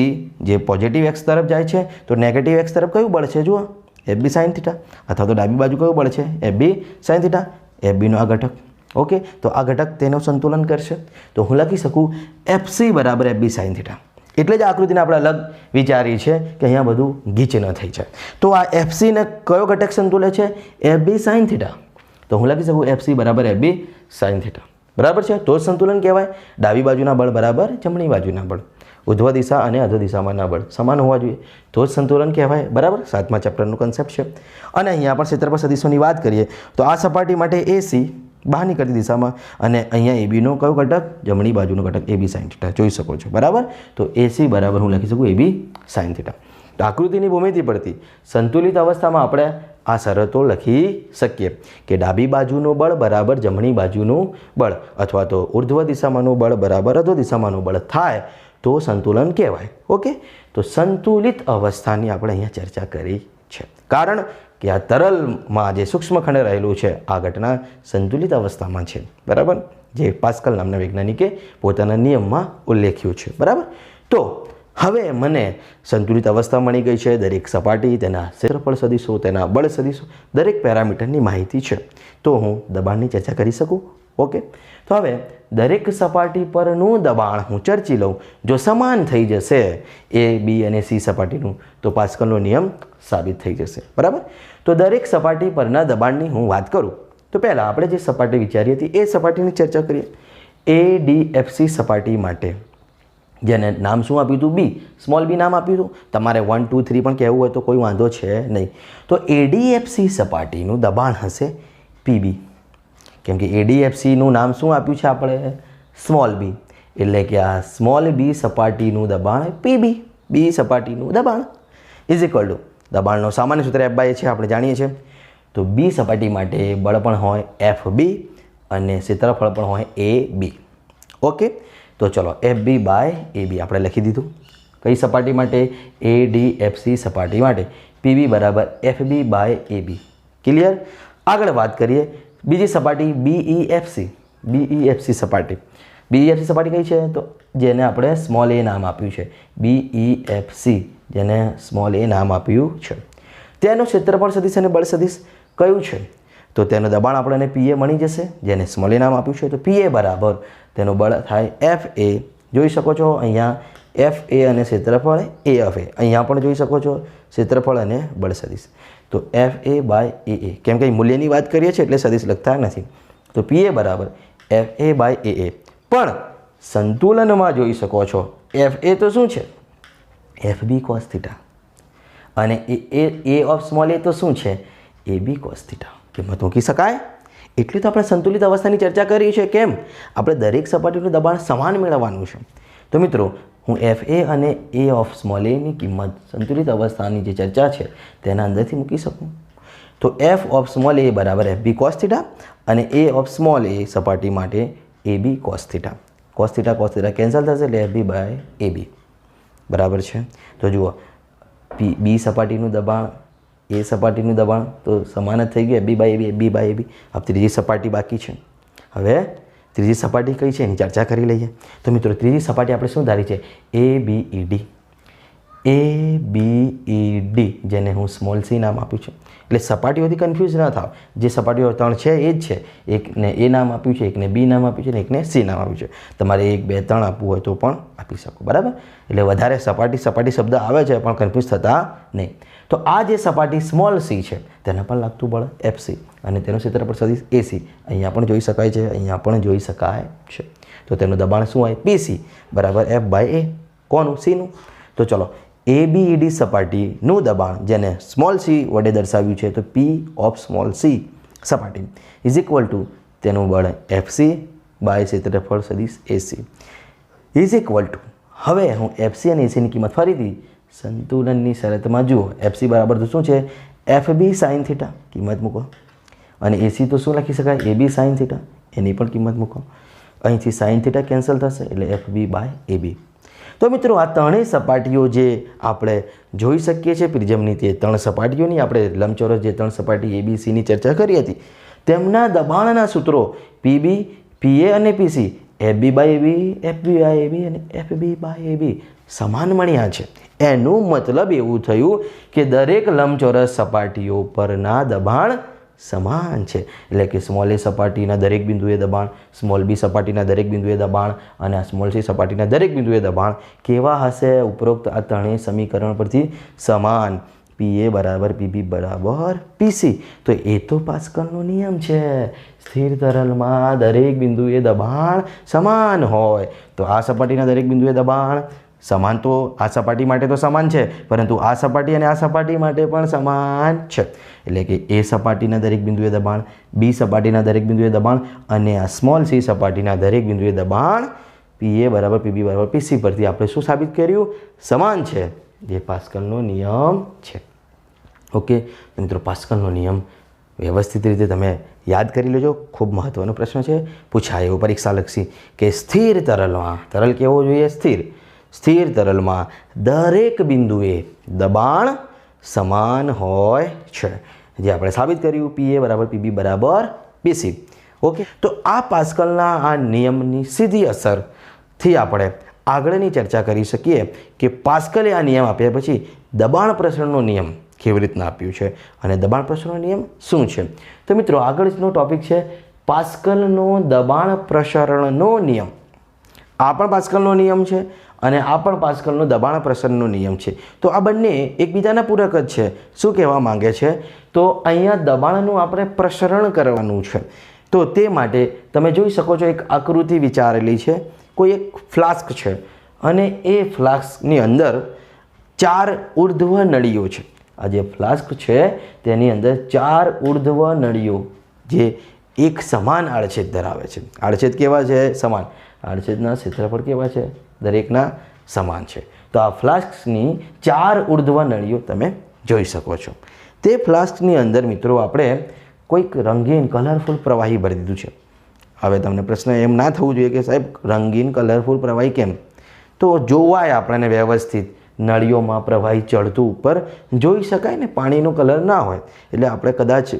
જે પોઝિટિવ એક્સ તરફ જાય છે તો નેગેટિવ એક્સ તરફ કયું બળ છે? જુઓ FB sin θ, અથવા તો ડાબી બાજુ કયું બળ છે? FB sin θ. FBનો આ ઘટક, ઓકે, તો આ ઘટક તેનું સંતુલન કરશે. તો હું લખી શકું FC બરાબર FB sin θ. એટલે જ આકૃતિને આપણે અલગ વિચારી છે કે અહીંયા બધું ગીચ ન થઈ જાય. તો આ FC ને કયો ઘટક સંતુલે છે? FB sin θ. તો હું લખી શકું FC બરાબર FB sin θ. બરાબર છે, તો જ સંતુલન કહેવાય. ડાબી બાજુના બળ બરાબર જમણી બાજુના બળ, ઉધ્વ દિશા અને અધો દિશામાંના બળ સમાન હોવા જોઈએ, તો જ સંતુલન કહેવાય. બરાબર, 7મા ચેપ્ટરનું કન્સેપ્ટ છે. અને અહીંયા પણ ક્ષેત્રફળ સદિશોની વાત કરીએ તો આ સપાટી માટે AC બહાર નીકળતી દિશામાં અને અહીંયા ABનો કયો ઘટક? જમણી બાજુનો ઘટક AB sin θ જોઈ શકો છો. બરાબર, તો AC બરાબર હું લખી શકું AB sin θ. તો આકૃતિની ભૂમિતિ પરથી સંતુલિત અવસ્થામાં આપણે આ શરતો લખી શકીએ કે ડાબી બાજુનું બળ બરાબર જમણી બાજુનું બળ અથવા તો ઉર્ધ્વ દિશામાંનું બળ બરાબર અધો દિશામાંનું બળ થાય તો સંતુલન કહેવાય. ઓકે, તો સંતુલિત અવસ્થાની આપણે અહીંયા ચર્ચા કરી છે, કારણ કે આ તરલમાં જે સૂક્ષ્મખંડ રહેલું છે આ ઘટના સંતુલિત અવસ્થામાં છે. બરાબર, જે પાસ્કલ નામના વૈજ્ઞાનિકે પોતાના નિયમમાં ઉલ્લેખ્યું છે. બરાબર, તો હવે મને સંતુલિત અવસ્થા મળી ગઈ છે. દરેક સપાટી, તેના ક્ષેત્રફળ સદિશો, તેના બળ સદિશો, દરેક પેરામીટરની માહિતી છે. તો હું દબાણની ચર્ચા કરી શકું. ઓકે, તો હવે દરેક સપાટી પરનું દબાણ હું ચર્ચી લઉં. જો સમાન થઈ જશે A, B અને C સપાટીનું તો પાસ્કલનો નિયમ સાબિત થઈ જશે. બરાબર, તો દરેક સપાટી પરના દબાણની હું વાત કરું તો પહેલાં આપણે જે સપાટી વિચારી હતી એ સપાટીની ચર્ચા કરીએ. ADFC સપાટી માટે જેને નામ શું આપ્યું હતું? B, સ્મોલ b નામ આપ્યું હતું. તમારે 1, 2, 3 પણ કહેવું હોય તો કોઈ વાંધો છે નહીં. તો ADFC સપાટીનું દબાણ હશે PB, કેમ કે ADFCનું નામ શું આપ્યું છે આપણે? સ્મોલ b, એટલે કે આ સ્મોલ b સપાટીનું દબાણ PB, B સપાટીનું દબાણ ઇઝ ઇક્વલ ટુ દબાણનો સામાન્ય સૂત્ર F/A છે, આપણે જાણીએ છીએ. તો B સપાટી માટે બળ પણ હોય FB અને ક્ષેત્રફળ પણ હોય AB. ઓકે, તો ચલો FB/AB આપણે લખી દીધું. કઈ સપાટી માટે? ADFC સપાટી માટે PB બરાબર FB/AB. ક્લિયર? આગળ વાત કરીએ બીજી સપાટી BEFC સપાટી. BEFC સપાટી કઈ છે? તો જેને આપણે સ્મોલ a નામ આપ્યું છે. BEFC જેને સ્મોલ a નામ આપ્યું છે. તેનું ક્ષેત્રફળ સદિશ અને બળ સદિશ કયું છે? તો તેનું દબાણ આપણને PA મળી જશે, જેને સ્મોલ a નામ આપ્યું છે. તો PA બરાબર તેનું બળ થાય FA. જોઈ શકો છો અહીંયા FA અને ક્ષેત્રફળ AFA. અહીંયા પણ જોઈ શકો છો ક્ષેત્રફળ અને બળ સદિશ. તો FA/AA, કેમ કે મૂલ્યની વાત કરીએ છીએ એટલે સદિશ લખતા નથી. તો PA બરાબર FA/AA. પણ સંતુલનમાં જોઈ શકો છો FA તો શું છે? FB cos θ. અને A ઓફ સ્મોલ a તો શું છે? AB cos θ. કિંમત મૂકી શકાય. એટલે તો આપણે સંતુલિત અવસ્થાની ચર્ચા કરી છે. કેમ? આપણે દરેક સપાટીનું દબાણ સમાન મેળવવાનું છે. તો મિત્રો હું FA અને A ઓફ સ્મોલ એની કિંમત સંતુલિત અવસ્થાની જે ચર્ચા છે તેના અંદરથી મૂકી શકું. તો F ઓફ સ્મોલ a બરાબર FB cos θ અને A ઓફ સ્મોલ a સપાટી માટે AB cos θ. cos θ કેન્સલ થશે એટલે FB/AB. બરાબર છે. તો જુઓ B સપાટીનું દબાણ, A સપાટીનું દબાણ તો સમાન જ થઈ ગયું, FB/AB. હવે ત્રીજી સપાટી બાકી છે. હવે ત્રીજી સપાટી કઈ છે એની ચર્ચા કરી લઈએ. તો મિત્રો ત્રીજી સપાટી આપણે શું ધારી છે? ABED. ABED જેને હું સ્મોલ c નામ આપ્યું છે. એટલે સપાટીઓથી કન્ફ્યુઝ ન થાવ. જે સપાટીઓ 3 છે એ જ છે. એકને A નામ આપ્યું છે, એકને B નામ આપ્યું છે અને એકને C નામ આપ્યું છે. તમારે 1, 2, 3 આપવું હોય તો પણ આપી શકો. બરાબર, એટલે વધારે સપાટી શબ્દ આવે છે પણ કન્ફ્યુઝ થતા નહીં. તો આ જે સપાટી સ્મોલ c છે તેના પર લાગતું બળ FC અને તેનું ક્ષેત્રફળ સદિશ AC અહીંયા પણ જોઈ શકાય છે, અહીંયા પણ જોઈ શકાય છે. તો તેનું દબાણ શું હોય? PC બરાબર F/A. કોનું? C નું. તો ચલો ABED સપાટીનું દબાણ જેને સ્મોલ c વડે દર્શાવ્યું છે તો P ઓફ સ્મોલ c સપાટી ઇઝ ઇક્વલ ટુ તેનું બળ FC બાય ક્ષેત્રફળ સદિશ AC ઇઝ ઇક્વલ ટુ. હવે હું FC અને AC ની કિંમત ફરીથી સંતુલનની શરતમાં જુઓ. FC બરાબર તો શું છે? FB sin θ. કિંમત મૂકો. અને AC તો શું લખી શકાય? AB sin θ. એની પણ કિંમત મૂકો. અહીંથી sin θ કેન્સલ થશે એટલે FB/AB. તો મિત્રો આ ત્રણેય સપાટીઓ જે આપણે જોઈ શકીએ છીએ પ્રિઝમની તે 3 સપાટીઓની આપણે લંબચોરસ જે 3 સપાટી ABCની ચર્ચા કરી હતી તેમના દબાણના સૂત્રો પીબી, પીએ અને PC, FB by AB, FB by AB અને એફબી બાય એબી સમાન મળ્યા છે. એનું મતલબ એવું થયું કે દરેક લંબચોરસ સપાટીઓ પરના દબાણ સમાન છે. એટલે કે સ્મોલ એ સપાટીના દરેક બિંદુએ દબાણ, સ્મોલ બી સપાટીના દરેક બિંદુએ દબાણ અને આ સ્મોલ સી સપાટીના દરેક બિંદુએ દબાણ કેવા હશે? ઉપરોક્ત આ ત્રણેય સમીકરણ પરથી સમાન. પીએ બરાબર પીબી બરાબર પીસી. તો એ તો પાસ્કલનો નિયમ છે. સ્થિર તરલમાં દરેક બિંદુએ દબાણ સમાન હોય. તો આ સપાટીના દરેક બિંદુએ દબાણ સમાન, તો આ સપાટી માટે તો સમાન છે, પરંતુ આ સપાટી અને આ સપાટી માટે પણ સમાન છે. એટલે કે એ સપાટીના દરેક બિંદુએ દબાણ, બી સપાટીના દરેક બિંદુએ દબાણ અને આ સ્મોલ સી સપાટીના દરેક બિંદુએ દબાણ પીએ બરાબર પીબી બરાબર પીસી પરથી આપણે શું સાબિત કર્યું? સમાન છે, જે પાસ્કલનો નિયમ છે. ઓકે મિત્રો, પાસ્કલનો નિયમ વ્યવસ્થિત રીતે તમે યાદ કરી લેજો. ખૂબ મહત્ત્વનો પ્રશ્ન છે, પૂછાય એવો પરીક્ષાલક્ષી કે સ્થિર તરલમાં, તરલ કેવો જોઈએ? સ્થિર તરલમાં દરેક બિંદુએ દબાણ સમાન હોય છે, જે આપણે સાબિત કર્યું. પીએ બરાબર પીબી બરાબર પીસી. ઓકે, તો આ પાસ્કલના આ નિયમની સીધી અસરથી આપણે આગળની ચર્ચા કરી શકીએ કે પાસ્કલે આ નિયમ આપ્યા પછી દબાણ પ્રસરણનો નિયમ કેવી રીતના આપ્યું છે અને દબાણ પ્રસરણનો નિયમ શું છે. તો મિત્રો, આગળનો ટોપિક છે પાસ્કલનો દબાણ પ્રસરણનો નિયમ. આ પણ પાસ્કલનો નિયમ છે અને આ પણ પાસ્કલનો દબાણ પ્રસરણનો નિયમ છે. તો આ બંને એકબીજાના પૂરક જ છે. શું કહેવા માંગે છે? તો અહીંયા દબાણનું આપણે પ્રસરણ કરવાનું છે. તો તે માટે તમે જોઈ શકો છો, એક આકૃતિ વિચારેલી છે. કોઈ એક ફ્લાસ્ક છે અને એ ફ્લાસ્કની અંદર 4 ઉર્ધ્વ નળીઓ છે. આ જે ફ્લાસ્ક છે તેની અંદર 4 ઉર્ધ્વ નળીઓ જે એક સમાન આડછેદ ધરાવે છે. આડછેદ કેવા છે? સમાન. આડછેદના ક્ષેત્રફળ કેવા છે? દરેકના સમાન છે. તો આ ફ્લાસ્કની 4 ઉર્ધ્વ નળીઓ તમે જોઈ શકો છો. તે ફ્લાસ્કની અંદર મિત્રો આપણે કોઈક રંગીન કલરફુલ પ્રવાહી ભરી દીધું છે. હવે તમને પ્રશ્ન એમ ના થવું જોઈએ કે સાહેબ રંગીન કલરફુલ પ્રવાહી કેમ? તો જોવાય આપણને વ્યવસ્થિત, નળીઓમાં પ્રવાહી ચડતું ઉપર જોઈ શકાય ને, પાણીનો કલર ના હોય એટલે આપણે કદાચ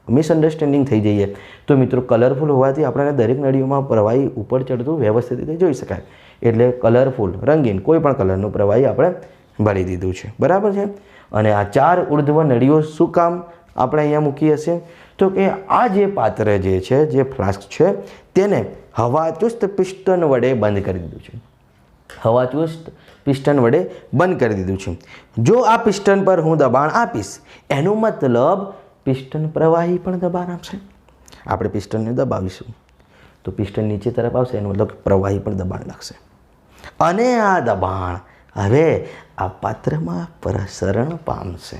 મિસઅન્ડરસ્ટેન્ડિંગ થઈ જઈએ. તો મિત્રો, કલરફુલ હોવાથી આપણને દરેક નળીઓમાં પ્રવાહી ઉપર ચડતું વ્યવસ્થિત રીતે જોઈ શકાય. એટલે કલરફુલ, રંગીન કોઈ પણ કલરનું પ્રવાહી આપણે ભરી દીધું છે. બરાબર છે. અને આ 4 ઉર્ધ્વ નળીઓ શું કામ આપણે અહીંયા મૂકી હશે? તો કે આ જે પાત્ર જે છે, જે ફ્લાસ્ક છે, તેને હવાચુસ્ત પિસ્ટન વડે બંધ કરી દીધું છે. હવાચુસ્ત પિસ્ટન વડે બંધ કરી દીધું છે. જો આ પિસ્ટન પર હું દબાણ આપીશ, એનો મતલબ પિસ્ટન પ્રવાહી પણ દબાણ આપશે. આપણે પિસ્ટનને દબાવીશું તો પિસ્ટન નીચે તરફ આવશે, એનો મતલબ પ્રવાહી પણ દબાણ લાગશે. અને આ દબાણ હવે આ પાત્રમાં પ્રસરણ પામશે.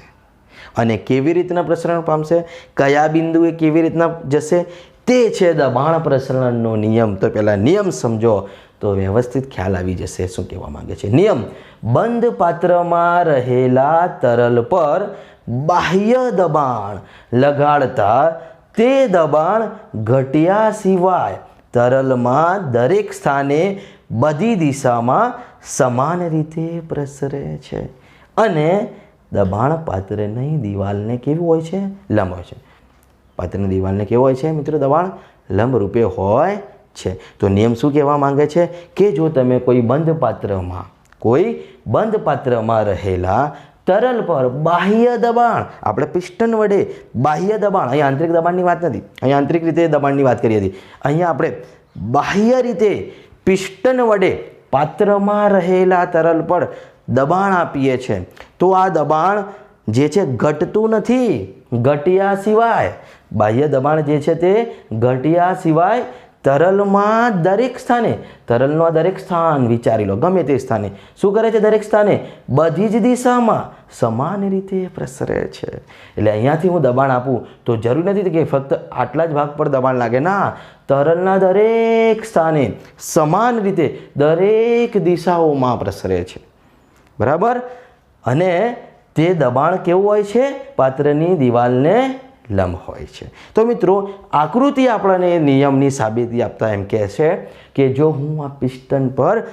અને કેવી રીતના પ્રસરણ પામશે? કયા બિંદુએ કેવી રીતના જશે? તે છે દબાણ પ્રસરણનો નિયમ. તો પહેલાં નિયમ સમજો તો વ્યવસ્થિત ખ્યાલ આવી જશે શું કહેવા માંગે છે. નિયમ: બંધ પાત્રમાં રહેલા તરલ પર બાહ્ય દબાણ લગાડતા તે દબાણ ઘટ્યા સિવાય તરલમાં દરેક સ્થાને બધી દિશામાં સમાન રીતે પ્રસરે છે. અને દબાણ પાત્રની દિવાલને કેવું હોય છે? લંબ હોય છે. પાત્રની દિવાલને કેવું હોય છે મિત્રો? દબાણ લંબ રૂપે હોય છે. તો નિયમ શું કહેવા માંગે છે કે જો તમે કોઈ બંધ પાત્રમાં રહેલા તરલ પર બાહ્ય દબાણ, આપણે પિસ્ટન વડે બાહ્ય દબાણ, અહીંયા આંતરિક દબાણની વાત નથી, અહીંયા આંતરિક રીતે દબાણની વાત કરી હતી. અહીંયા આપણે બાહ્ય રીતે પિસ્ટન વડે પાત્રમાં રહેલા તરલ પર દબાણ આપીએ છીએ, તો આ દબાણ જે છે ઘટતું નથી, ઘટ્યા સિવાય. બાહ્ય દબાણ જે છે તે ઘટ્યા સિવાય તરલમાં દરેક સ્થાને, તરલનો દરેક સ્થાન વિચારી લો, ગમે તે સ્થાને શું કરે છે? દરેક સ્થાને બધી જ દિશામાં સમાન રીતે પ્રસરે છે. એટલે અહીંયાથી હું દબાણ આપું તો જરૂર નથી કે ફક્ત આટલા જ ભાગ પર દબાણ લાગે. ના, તરલના દરેક સ્થાને સમાન રીતે દરેક દિશાઓમાં પ્રસરે છે. બરાબર. અને તે દબાણ કેવું હોય છે? પાત્રની દિવાલને લંબ હોય છે. તો મિત્રો, આકૃતિ આપણને નિયમની સાબિતી આપતા એમ કહે છે કે જો હું આ પિસ્ટન પર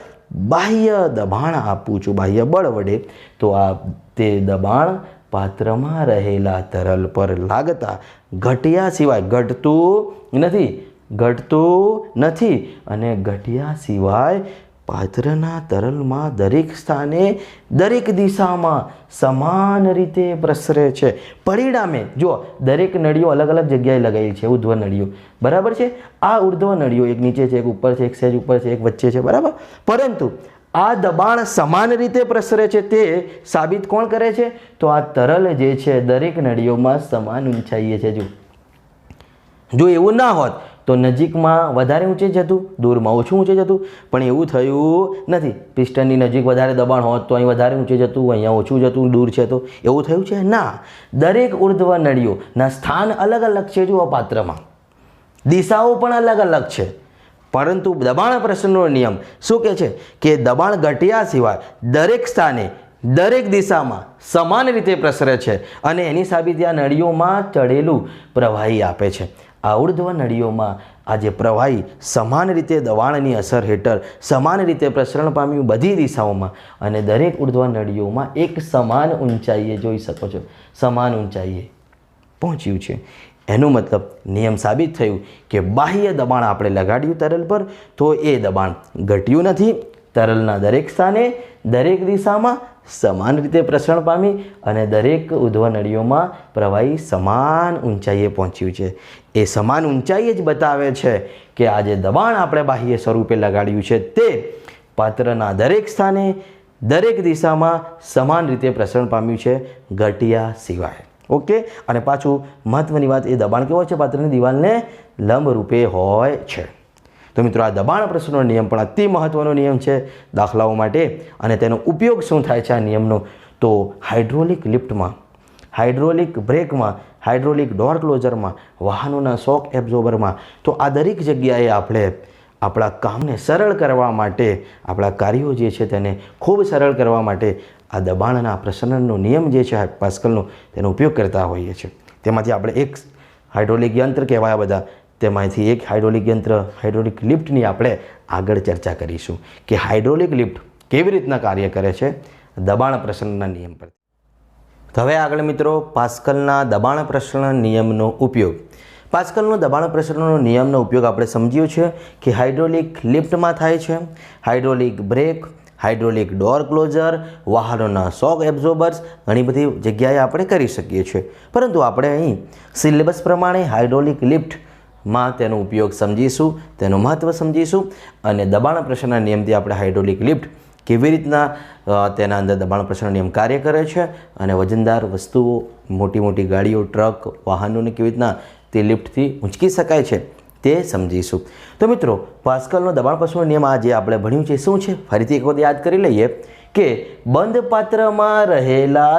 બાહ્ય દબાણ આપું છું, બાહ્ય બળ વડે, તો આ તે દબાણ પાત્રમાં રહેલા તરલ પર લાગતા ઘટ્યા સિવાય ઘટતું નથી અને ઘટ્યા સિવાય પાત્રના તરલમાં દરેક સ્થાને દરેક દિશામાં સમાન રીતે પ્રસરે છે. પરિણામે જો દરેક નળીઓ અલગ અલગ જગ્યાએ લગાવેલી છે, ઉર્ધ્વ નળીઓ, બરાબર છે. આ ઉર્ધ્વ નળીઓ એક નીચે છે, એક ઉપર છે, એક સહેજ ઉપર છે, એક વચ્ચે છે, બરાબર. પરંતુ આ દબાણ સમાન રીતે પ્રસરે છે તે સાબિત કોણ કરે છે? તો આ તરલ જે છે દરેક નળીઓમાં સમાન ઊંચાઈએ છે. જો એવું ના હોત તો નજીકમાં વધારે ઊંચે જતું, દૂરમાં ઓછું ઊંચે જતું, પણ એવું થયું નથી. પિસ્ટનની નજીક વધારે દબાણ હોત તો અહીં વધારે ઊંચે જતું, અહીંયા ઓછું જતું, દૂર છે તો એવું થયું છે? ના. દરેક ઉર્ધ્વ નળીઓના સ્થાન અલગ અલગ છે. જુઓ, પાત્રમાં દિશાઓ પણ અલગ અલગ છે, પરંતુ દબાણ પ્રસરણનો નિયમ શું કહે છે કે દબાણ ઘટ્યા સિવાય દરેક સ્થાને દરેક દિશામાં સમાન રીતે પ્રસરે છે અને એની સાબિતી આ નળીઓમાં ચડેલું પ્રવાહી આપે છે. આ ઉર્ધ્વ નળીઓમાં આ જે પ્રવાહી સમાન રીતે દબાણની અસર હેઠળ સમાન રીતે પ્રસરણ પામ્યું બધી દિશાઓમાં અને દરેક ઉર્ધ્વ નળીઓમાં એક સમાન ઊંચાઈએ જોઈ શકો છો, સમાન ઊંચાઈએ પહોંચ્યું છે. એનું મતલબ નિયમ સાબિત થયું કે બાહ્ય દબાણ આપણે લગાડ્યું તરલ પર તો એ દબાણ ઘટ્યું નથી. તરલના દરેક સ્થાને દરેક દિશામાં સમાન રીતે પ્રસરણ પામી અને દરેક ઉર્ધ્વ નળીઓમાં પ્રવાહી સમાન ઊંચાઈએ પહોંચ્યું છે. એ સમાન ઊંચાઈએ જ બતાવે છે કે આ જે દબાણ આપણે બાહ્ય સ્વરૂપે લગાડ્યું છે તે પાત્રના દરેક સ્થાને દરેક દિશામાં સમાન રીતે પ્રસરણ પામ્યું છે, ઘટ્યા સિવાય. ઓકે. અને પાછું મહત્વની વાત, એ દબાણ કેવો છે? પાત્રની દિવાલને લંબ રૂપે હોય છે. તો મિત્રો, આ દબાણ પ્રસરણનો નિયમ પણ અતિ મહત્વનો નિયમ છે દાખલાઓ માટે. અને તેનો ઉપયોગ શું થાય છે આ નિયમનો? તો હાઇડ્રોલિક લિફ્ટમાં, હાઇડ્રોલિક બ્રેકમાં, હાઇડ્રોલિક ડોર ક્લોઝરમાં, વાહનોના શોક એબ્ઝોર્બરમાં, તો આ દરેક જગ્યાએ આપણે આપણા કામને સરળ કરવા માટે, આપણા કાર્યો જે છે તેને ખૂબ સરળ કરવા માટે આ દબાણના પ્રસરણનો નિયમ જે છે પાસ્કલનો તેનો ઉપયોગ કરતા હોઈએ છીએ. તેમાંથી આપણે એક હાઇડ્રોલિક યંત્ર કહેવાય બધા, તેમાંથી એક હાઇડ્રોલિક યંત્ર હાઇડ્રોલિક લિફ્ટની આપણે આગળ ચર્ચા કરીશું કે હાઇડ્રોલિક લિફ્ટ કેવી રીતના કાર્ય કરે છે દબાણ પ્રસરણના નિયમ પર. તો હવે આગળ મિત્રો, પાસ્કલના દબાણ પ્રસરણ નિયમનો ઉપયોગ. પાસ્કલનો દબાણ પ્રસરણનો નિયમનો ઉપયોગ આપણે સમજ્યું છે કે હાઇડ્રોલિક લિફ્ટમાં થાય છે, hydraulic brake, hydraulic door closer, વાહનોના શોક એબ્ઝોર્બર્સ, ઘણી બધી જગ્યાએ આપણે કરી શકીએ છીએ. પરંતુ આપણે અહીં સિલેબસ પ્રમાણે હાઇડ્રોલિક લિફ્ટમાં તેનો ઉપયોગ સમજીશું, તેનું મહત્ત્વ સમજીશું અને દબાણ પ્રસરણના નિયમથી આપણે હાઇડ્રોલિક લિફ્ટ કેવી રીતના તેના અંદર દબાણ પ્રસરણ નિયમ કાર્ય કરે છે અને વજનદાર વસ્તુઓ, મોટી મોટી ગાડીઓ, ટ્રક, વાહનોને કેવી રીતના તે લિફ્ટથી ઊંચકી શકાય છે તે સમજીશું. તો મિત્રો, પાસ્કલનો દબાણ પ્રસરણનો નિયમ આ જે આપણે ભણ્યું છે શું છે? ફરીથી એક વખત યાદ કરી લઈએ કે બંધ પાત્રમાં રહેલા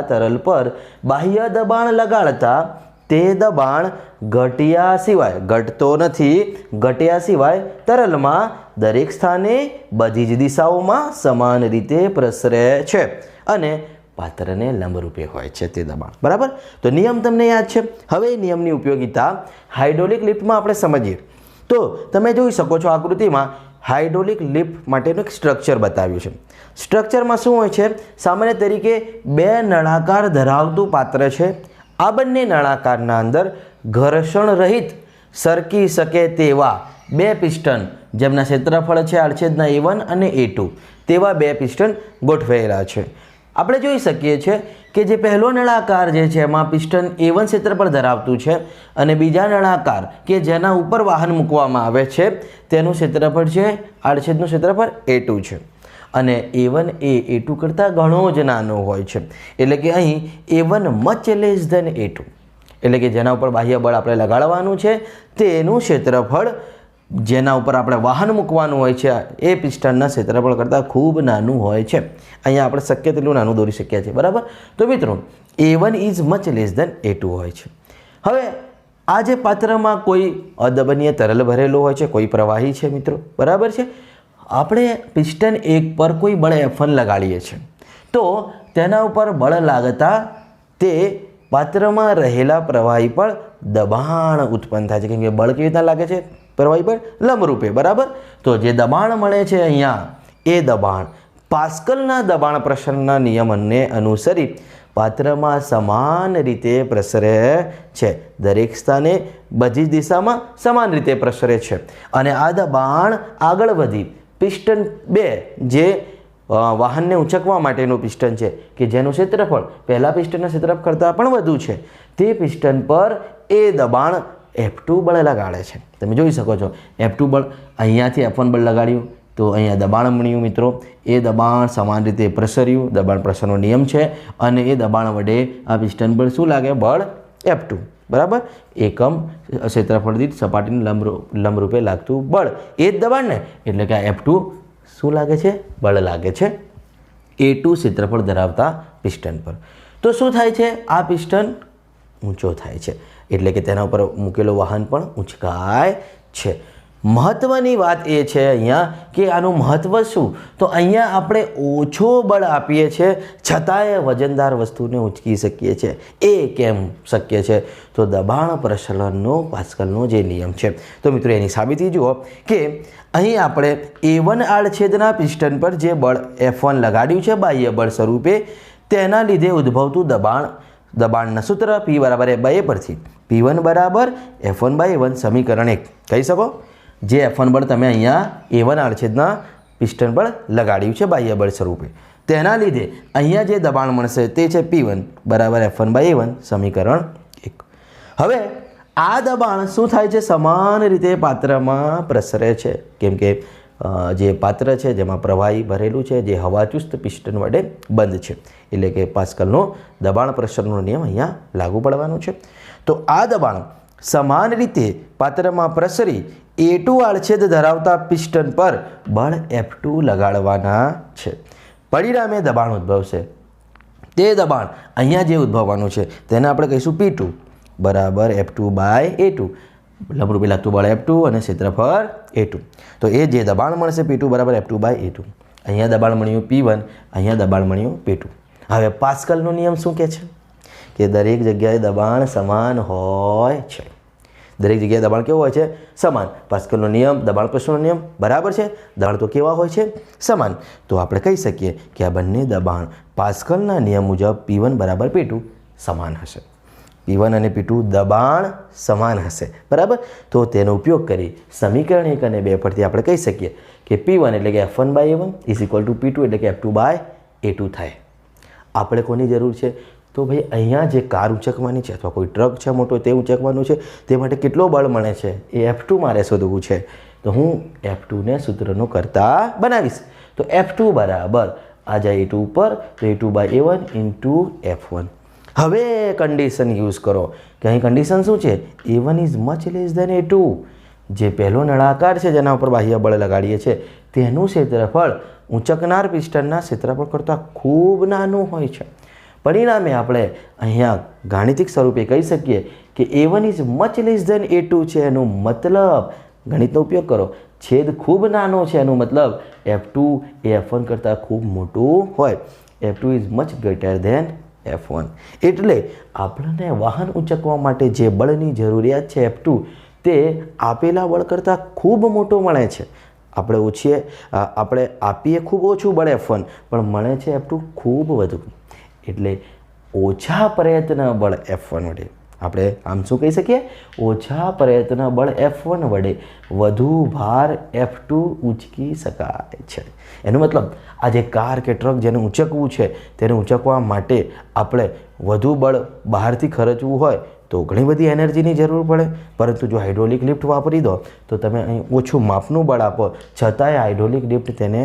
તરલ પર બાહ્ય દબાણ લગાડતા તે દબાણ ઘટ્યા સિવાય, ઘટતો નથી, ઘટ્યા સિવાય તરલમાં દરેક સ્થાને બધી જ દિશાઓમાં સમાન રીતે પ્રસરે છે અને પાત્રને લંબરૂપે હોય છે તે દબાણ. બરાબર? તો નિયમ તમને યાદ છે. હવે નિયમની ઉપયોગિતા હાઇડ્રોલિક લિફ્ટમાં આપણે સમજીએ. તો તમે જોઈ શકો છો આકૃતિમાં હાઇડ્રોલિક લિફ્ટ માટેનું એક સ્ટ્રક્ચર બતાવ્યું છે. સ્ટ્રક્ચરમાં શું હોય છે? સામાન્ય તરીકે બે નળાકાર ધરાવતું પાત્ર છે. આ બંને નળાકારના અંદર ઘર્ષણ રહિત સરકી શકે તેવા બે પિસ્ટન, જેમના ક્ષેત્રફળ છે આડછેદના A1 અને A2, તેવા બે પિસ્ટન ગોઠવાયેલા છે. આપણે જોઈ શકીએ છીએ કે જે પહેલો નળાકાર જે છે એમાં પિસ્ટન A1 ક્ષેત્રફળ ધરાવતું છે અને બીજા નળાકાર કે જેના ઉપર વાહન મૂકવામાં આવે છે તેનું ક્ષેત્રફળ છે, આડછેદનું ક્ષેત્રફળ A2 છે અને A1 એ A2 કરતાં ઘણો જ નાનો હોય છે. એટલે કે અહીં A1 much less than A2, એટલે કે જેના ઉપર બાહ્ય બળ આપણે લગાડવાનું છે તેનું ક્ષેત્રફળ જેના ઉપર આપણે વાહન મૂકવાનું હોય છે એ પિસ્ટનના ક્ષેત્રફળ કરતાં ખૂબ નાનું હોય છે. અહીંયા આપણે શક્ય તેટલું નાનું દોરી શક્યા છે. બરાબર? તો મિત્રો, A1 is much less than A2 હોય છે. હવે આ જે પાત્રમાં કોઈ અદબનીય તરલ ભરેલો હોય છે, કોઈ પ્રવાહી છે મિત્રો, બરાબર છે. આપણે પિસ્ટન 1 પર કોઈ બળ F1 લગાડીએ છીએ તો તેના ઉપર બળ લાગતા તે પાત્રમાં રહેલા પ્રવાહી પર દબાણ ઉત્પન્ન થાય છે. કેમ કે બળ કેવી રીતના લાગે છે? પ્રવાહી પર લંબરૂપે. બરાબર? તો જે દબાણ મળે છે અહીંયા, એ દબાણ પાસ્કલના દબાણ પ્રસરણના નિયમને અનુસરી પાત્રમાં સમાન રીતે પ્રસરે છે. દરેક સ્થાને બધી જ દિશામાં સમાન રીતે પ્રસરે છે અને આ દબાણ આગળ વધી પિસ્ટન 2 જે વાહનને ઉંચકવા માટેનું પિસ્ટન છે કે જેનું ક્ષેત્રફળ પહેલા પિસ્ટનના ક્ષેત્રફળ કરતાં પણ વધુ છે, તે પિસ્ટન પર એ દબાણ F2 બળ લગાડે છે. તમે જોઈ શકો છો F2 બળ અહીંયાથી F1 બળ લગાડ્યું તો અહીંયા દબાણ મળ્યું મિત્રો. એ દબાણ સમાન રીતે પ્રસર્યું, દબાણ પ્રસરણનો નિયમ છે અને એ દબાણ વડે આ પિસ્ટન પર શું લાગે? બળ F2 બરાબર. એકમ ક્ષેત્રફળ દીઠ સપાટીને લંબરૂપે લાગતું બળ એ જ દબાણ ને, એટલે કે આ F2 શું લાગે છે? બળ લાગે છે A2 ક્ષેત્રફળ ધરાવતા પિસ્ટન પર. તો શું થાય છે? આ પિસ્ટન ઊંચો થાય છે એટલે કે તેના ઉપર મૂકેલો વાહન પણ ઊંચકાય છે. મહત્વની વાત એ છે અહીંયા કે આનું મહત્વ શું? તો અહીંયા આપણે ઓછો બળ આપીએ છીએ છતાંય વજનદાર વસ્તુને ઉંચકી શકીએ છીએ. એ કેમ શક્ય છે? તો દબાણ પ્રસરણનો પાસ્કલનો જે નિયમ છે. તો મિત્રો એની સાબિતી જુઓ કે અહીં આપણે A1 આડછેદના પિસ્ટન પર જે બળ F1 લગાડ્યું છે બાહ્ય બળ સ્વરૂપે, તેના લીધે ઉદ્ભવતું દબાણના સૂત્ર P બરાબર F/A પરથી P1 બરાબર F1/A1 સમીકરણ 1 કહી શકો. જે F1 બળ તમે અહીંયા A1 આડછેદના પિસ્ટન પર લગાડ્યું છે બાહ્ય બળ સ્વરૂપે, તેના લીધે અહીંયા જે દબાણ મળશે તે છે P1 બરાબર F1/A1 સમીકરણ 1. હવે આ દબાણ શું થાય છે? સમાન રીતે પાત્રમાં પ્રસરે છે કેમ કે જે પાત્ર છે જેમાં પ્રવાહી ભરેલું છે જે હવાચુસ્ત પિસ્ટન વડે બંધ છે, એટલે કે પાસ્કલનો દબાણ પ્રસરણનો નિયમ અહીંયા લાગુ પડવાનો છે. તો આ દબાણ સમાન રીતે પાત્રમાં પ્રસરી A2 આડછેદ ધરાવતા પિસ્ટન પર બળ F2 લગાડવાના છે. પરિણામે દબાણ ઉદ્ભવશે. તે દબાણ અહીંયા જે ઉદ્ભવવાનું છે તેને આપણે કહીશું P2 બરાબર F2/A2. લંબરૂપે લાગતું બળ F2 અને ક્ષેત્રફળ A2. તો એ જે દબાણ મળશે P2 બરાબર F2/A2. અહીંયા દબાણ મળ્યું P1, અહીંયા દબાણ મળ્યું P2. હવે પાસ્કલનો નિયમ શું કહે છે? કે દરેક જગ્યાએ દબાણ સમાન હોય છે. દરેક જગ્યાએ દબાણ કેવું હોય છે? સમાન. પાસ્કલનો નિયમ દબાણ પ્રસરણનો નિયમ બરાબર છે. દબાણ તો કેવા હોય છે? સમાન. તો આપણે કહી શકીએ કે આ બંને દબાણ પાસ્કલના નિયમ મુજબ P1 બરાબર P2 સમાન હશે. P1 અને P2 દબાણ સમાન હશે બરાબર. તો તેનો ઉપયોગ કરી સમીકરણ 1 અને 2 પરથી આપણે કહી શકીએ કે P1 એટલે કે F1/A1 is equal to P2 એટલે કે F2/A2 થાય. આપણે કોની જરૂર છે? તો ભાઈ અહીંયા જે કાર ઉંચકવાની છે અથવા કોઈ ટ્રક છે મોટો તે ઉંચકવાનું છે, તે માટે કેટલો બળ મળે છે એ F2 મારે શોધવું છે. તો હું F2ને સૂત્રનો કરતા બનાવીશ. તો F2 બરાબર આ જાય A2 ઉપર તો A2/A1 ઇન્ટુ F1. હવે કન્ડિશન યુઝ કરો કે અહીં કન્ડિશન શું છે? A1 is much less than A2. જે પહેલો નળાકાર છે જેના ઉપર બાહ્ય બળ લગાડીએ છીએ તેનું ક્ષેત્રફળ ઉંચકનાર પિસ્ટનના ક્ષેત્રફળ કરતાં ખૂબ નાનું હોય છે. પરિણામે આપણે અહીંયા ગાણિતિક સ્વરૂપે કહી શકીએ કે A1 is much less than A2 છે. એનું મતલબ ગણિતનો ઉપયોગ કરો, છેદ ખૂબ નાનો છે એનું મતલબ F2 એ F1 કરતાં ખૂબ મોટું હોય. F2 is much greater than F1. એટલે આપણને વાહન ઉંચકવા માટે જે બળની જરૂરિયાત છે F2 તે આપેલા બળ કરતાં ખૂબ મોટો મળે છે. આપણે આપીએ ખૂબ ઓછું બળ F1 પણ મળે છે F2 ખૂબ વધુ. એટલે ઓછા પ્રયત્ન બળ F1 વડે આપણે આમ શું કહી શકીએ? ઓછા પ્રયત્ન બળ F1 વડે વધુ ભાર F2 ઉંચકી શકાય છે. એનો મતલબ આ જે કાર કે ટ્રક જેને ઉંચકવું છે તેને ઉંચકવા માટે આપણે વધુ બળ બહારથી ખર્ચવું હોય તો ઘણી બધી એનર્જીની જરૂર પડે. પરંતુ જો હાઇડ્રોલિક લિફ્ટ વાપરી દો તો તમે અહીં ઓછું માપનું બળ આપો છતાંય હાઇડ્રોલિક લિફ્ટ તેને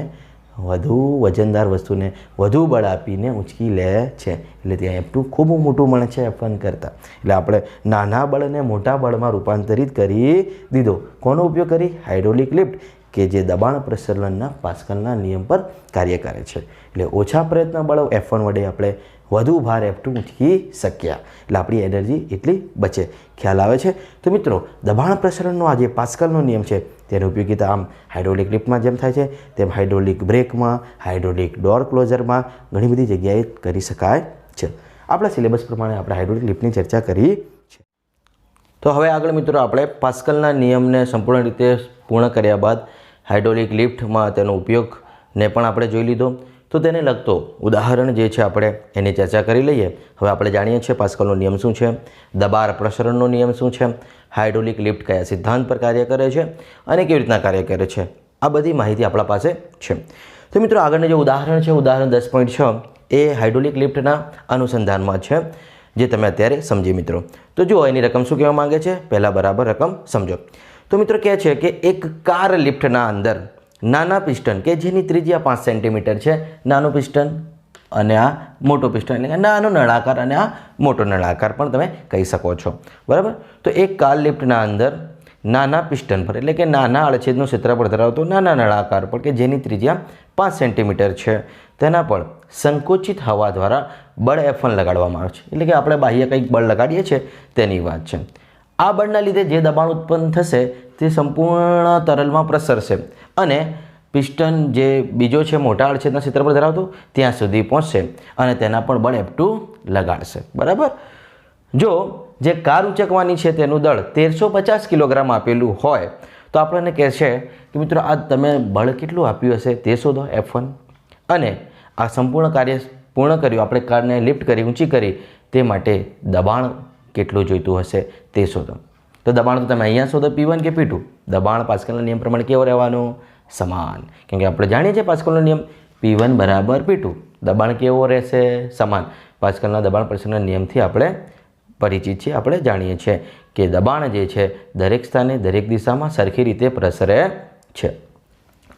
વધુ વજનદાર વસ્તુને વધુ બળ આપીને ઉંચકી લે છે. એટલે ત્યાં F2 ખૂબ મોટું મળે છે F1 કરતાં. એટલે આપણે નાના બળને મોટા બળમાં રૂપાંતરિત કરી દીધો. કોનો ઉપયોગ કરી? હાઇડ્રોલિક લિફ્ટ કે જે દબાણ પ્રસરણના પાસ્કલના નિયમ પર કાર્ય કરે છે. એટલે ઓછા પ્રયત્ન બળ F1 વડે આપણે વધુ ભાર F2 ઉંચકી શક્યા. એટલે આપણી એનર્જી એટલી બચે. ખ્યાલ આવે છે? તો મિત્રો દબાણ પ્રસરણનો આ જે પાસ્કલનો નિયમ છે તેની ઉપયોગિતા આમ હાઇડ્રોલિક લિફ્ટમાં જેમ થાય છે તેમ હાઇડ્રોલિક બ્રેકમાં, હાઇડ્રોલિક ડોર ક્લોઝરમાં ઘણી બધી જગ્યાએ કરી શકાય છે. આપણા સિલેબસ પ્રમાણે આપણે હાઇડ્રોલિક લિફ્ટની ચર્ચા કરી છે. તો હવે આગળ મિત્રો આપણે પાસ્કલના નિયમને સંપૂર્ણ રીતે પૂર્ણ કર્યા બાદ હાઇડ્રોલિક લિફ્ટમાં તેનો ઉપયોગ ને પણ આપણે જોઈ લીધો. તો તેને લગતો ઉદાહરણ જે છે આપણે એની ચર્ચા કરી લઈએ. હવે આપણે જાણીએ છીએ પાસ્કલનો નિયમ શું છે, દબાણ પ્રસરણનો નિયમ શું છે, હાઇડ્રોલિક લિફ્ટ કયા સિદ્ધાંત પર કાર્ય કરે છે અને કેવી રીતના કાર્ય કરે છે, આ બધી માહિતી આપણા પાસે છે. તો મિત્રો આગળનું જે ઉદાહરણ છે, ઉદાહરણ 10.6 એ હાઇડ્રોલિક લિફ્ટના અનુસંધાનમાં છે, જે તમે અત્યારે સમજી મિત્રો. તો જુઓ એની રકમ શું કહેવા માંગે છે, પહેલાં બરાબર રકમ સમજો. તો મિત્રો કહે છે કે એક કાર લિફ્ટના અંદર નાના પિસ્ટન કે જેની ત્રિજ્યા 5 સેન્ટીમીટર છે, નાનું પિસ્ટન અને આ મોટો પિસ્ટન, એટલે કે નાનો નળાકાર અને આ મોટો નળાકાર પણ તમે કહી શકો છો, બરાબર. તો એક કાર લિફ્ટના અંદર નાના પિસ્ટન પર એટલે કે નાના આડછેદનું ક્ષેત્રફળ ધરાવતો નાના નળાકાર પર કે જેની ત્રિજ્યા 5 સેન્ટીમીટર છે, તેના પર સંકોચિત હવા દ્વારા બળ F1 લગાડવામાં આવે છે. એટલે કે આપણે બાહ્ય કંઈક બળ લગાડીએ છીએ તેની વાત છે. આ બળના લીધે જે દબાણ ઉત્પન્ન થશે તે સંપૂર્ણ તરલમાં પ્રસરશે અને પિસ્ટન જે બીજો છે મોટા આડછેદના ક્ષેત્રફળ ધરાવતો ત્યાં સુધી પહોંચશે અને તેના પર બળ F2 લગાડશે, બરાબર. જો જે કાર ઉંચકવાની છે તેનું દળ 1350 કિલોગ્રામ આપેલું હોય તો આપણને કહેશે કે મિત્રો આ તમે બળ કેટલું આપ્યું હશે તે શોધો F1, અને આ સંપૂર્ણ કાર્ય પૂર્ણ કર્યું, આપણે કારને લિફ્ટ કરી ઊંચી કરી, તે માટે દબાણ કેટલું જોઈતું હશે તે શોધો. તો દબાણ તો તમે અહીંયા શોધો P1 કે P2. દબાણ પાસ્કલના નિયમ પ્રમાણે કેવો રહેવાનો, સમાન. કેમ કે આપણે જાણીએ છીએ પાસ્કલનો નિયમ P1 બરાબર P2. દબાણ કેવો રહેશે, સમાન. પાસ્કલના દબાણ પ્રસરણના નિયમથી આપણે પરિચિત છીએ, આપણે જાણીએ છીએ કે દબાણ જે છે દરેક સ્થાને દરેક દિશામાં સરખી રીતે પ્રસરે છે.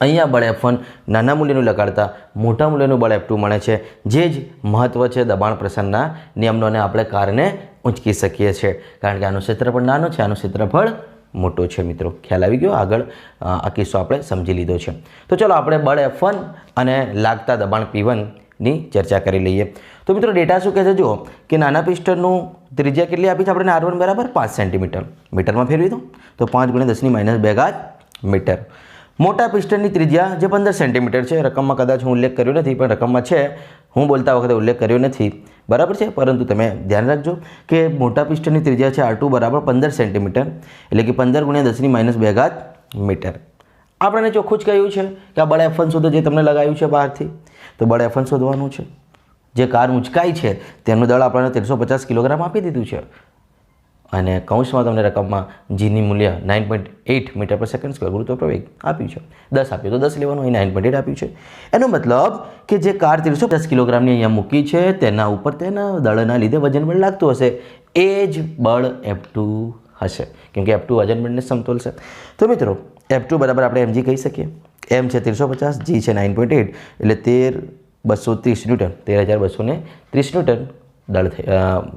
અહીંયા બળ F1 નાના મૂલ્યનું લગાડતા મોટા મૂલ્યનું બળ F2 મળે છે, જે જ મહત્ત્વ છે દબાણ પ્રસરણના નિયમનો, અને આપણે કારને ઊંચકી શકીએ છીએ કારણ કે આનું ક્ષેત્રફળ નાનો છે, આનું ક્ષેત્રફળ મોટો છે. મિત્રો ખ્યાલ આવી ગયો, આગળ આ કિસ્સો આપણે સમજી લીધો છે. તો ચલો આપણે બળ F1 અને લાગતા દબાણ P1 ની ચર્ચા કરી લઈએ. તો મિત્રો ડેટા શું કહે છે, જુઓ કે નાના પિસ્ટનનું ત્રિજ્યા કેટલી આપી છે આપણે, R1 બરાબર 5 સેન્ટીમીટર. મીટરમાં ફેરવી દો તો 5 × 10⁻2 મીટર. મોટા પિસ્ટનની ત્રિજ્યા જે 15 સેન્ટીમીટર છે, રકમમાં કદાચ હું ઉલ્લેખ કર્યો નથી, પણ રકમમાં છે, હું બોલતા વખતે ઉલ્લેખ કર્યો નથી, બરાબર છે. પરંતુ તમે ધ્યાન રાખજો કે મોટા પિસ્ટનની ત્રિજ્યા છે R2 બરાબર 15 સેન્ટીમીટર, એટલે કે 15 × 10⁻2 મીટર. આપણને ચોખ્ખું જ કહ્યું છે કે આ બળ F1 શોધો, જે તમને લગાવ્યું છે બહારથી. તો બળ F1 શોધવાનું છે. જે કાર ઊંચકાઈ છે તેનું દળ આપણને 1350 કિલોગ્રામ આપી દીધું છે, અને કૌંસમાં તમને રકમમાં જીની મૂલ્ય 9.8 મીટર પર સેકન્ડ સ્ક્વેર ગુરુત્વ પ્રવેગ આપ્યું છે. 10 આપ્યું તો 10 લેવાનું, અહીં 9.8 આપ્યું છે. એનો મતલબ કે જે કાર 1350 કિલોગ્રામની અહીંયા મૂકી છે તેના ઉપર તેના દળના લીધે વજન બળ લાગતું હશે, એ જ બળ F2 હશે, કેમ કે F2 વજન બળને સમતોલ છે. તો મિત્રો F2 બરાબર આપણે mg કહી શકીએ. m છે 1350, g છે 9.8, એટલે 13230 ન્યૂટન, 13230 ન્યૂટન દળ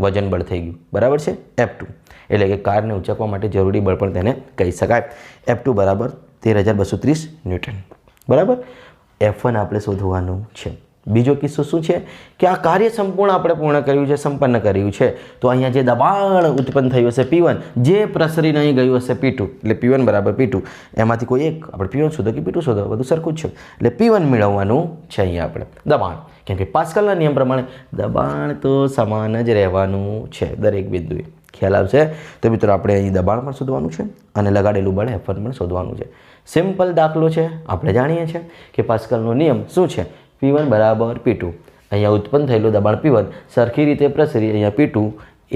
વજન બળ થઈ ગયું, બરાબર છે F2. એટલે કે કારને ઉંચકવા માટે જરૂરી બળ પણ તેને કહી શકાય. F2 બરાબર 13230 ન્યૂટન, બરાબર. F1 આપણે શોધવાનું છે. બીજો કિસ્સો શું છે કે આ કાર્ય સંપૂર્ણ આપણે પૂર્ણ કર્યું છે, સંપન્ન કર્યું છે. તો અહીંયા જે દબાણ ઉત્પન્ન થયું હશે P1, જે પ્રસરીને અહીં ગયું હશે P2, એટલે P1 બરાબર P2. એમાંથી કોઈ એક આપણે P1 શોધો કે P2 શોધો, બધું સરખું જ છે. એટલે P1 મેળવવાનું છે અહીંયા આપણે દબાણ, કેમ કે પાસ્કલના નિયમ પ્રમાણે દબાણ તો સમાન જ રહેવાનું છે દરેક બિંદુએ. ખ્યાલ આવશે. તો મિત્રો આપણે અહીં દબાણ પણ શોધવાનું છે અને લગાડેલું બળ F1 પણ શોધવાનું છે. સિમ્પલ દાખલો છે. આપણે જાણીએ છીએ કે પાસ્કલનો નિયમ શું છે, P1 બરાબર P2. અહીંયા ઉત્પન્ન થયેલું દબાણ P1 સરખી રીતે પ્રસરી અહીંયા P2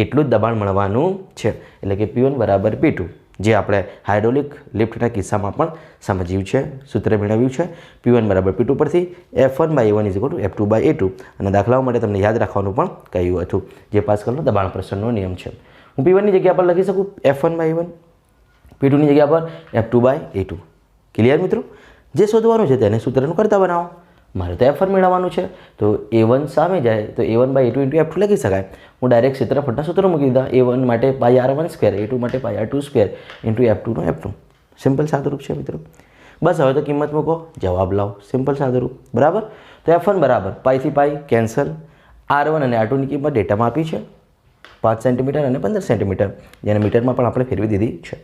એટલું જ દબાણ મળવાનું છે, એટલે કે P1 બરાબર P2, જે આપણે હાઇડ્રોલિક લિફ્ટના કિસ્સામાં પણ સમજ્યું છે, સૂત્ર મેળવ્યું છે. P1 બરાબર P2 પરથી F1/A1 = F2/A2, અને દાખલાઓ માટે તમને યાદ રાખવાનું પણ કહ્યું હતું, જે પાસ્કલનો દબાણ પ્રસરણનો નિયમ છે. હું P1 ની જગ્યા પર લખી શકું F1/A1, P2 ની જગ્યા પર F2/A2. ક્લિયર મિત્રો? જે શોધવાનું છે તેને સૂત્રનું કરતા બનાવો. મારે તો F1 મેળવવાનું છે, તો A1 સામે જાય તો A1/A2 × F2 લખી શકાય. હું ડાયરેક્ટ ક્ષેત્રફળના સૂત્રો મૂકી દીધા. A1 માટે πr1², A2 માટે πr2² × F2 નો F2. સિમ્પલ સાદુરૂપ છે મિત્રો. બસ હવે તો કિંમત મૂકો, જવાબ લાવો. સિમ્પલ સાદુરૂપ, બરાબર. તો F1 બરાબર π થી π કેન્સલ. R1 અને R2 ની કિંમત ડેટામાં આપી છે, 5 સેન્ટીમીટર અને 15 સેન્ટીમીટર, જેને મીટરમાં પણ આપણે ફેરવી દીધી છે.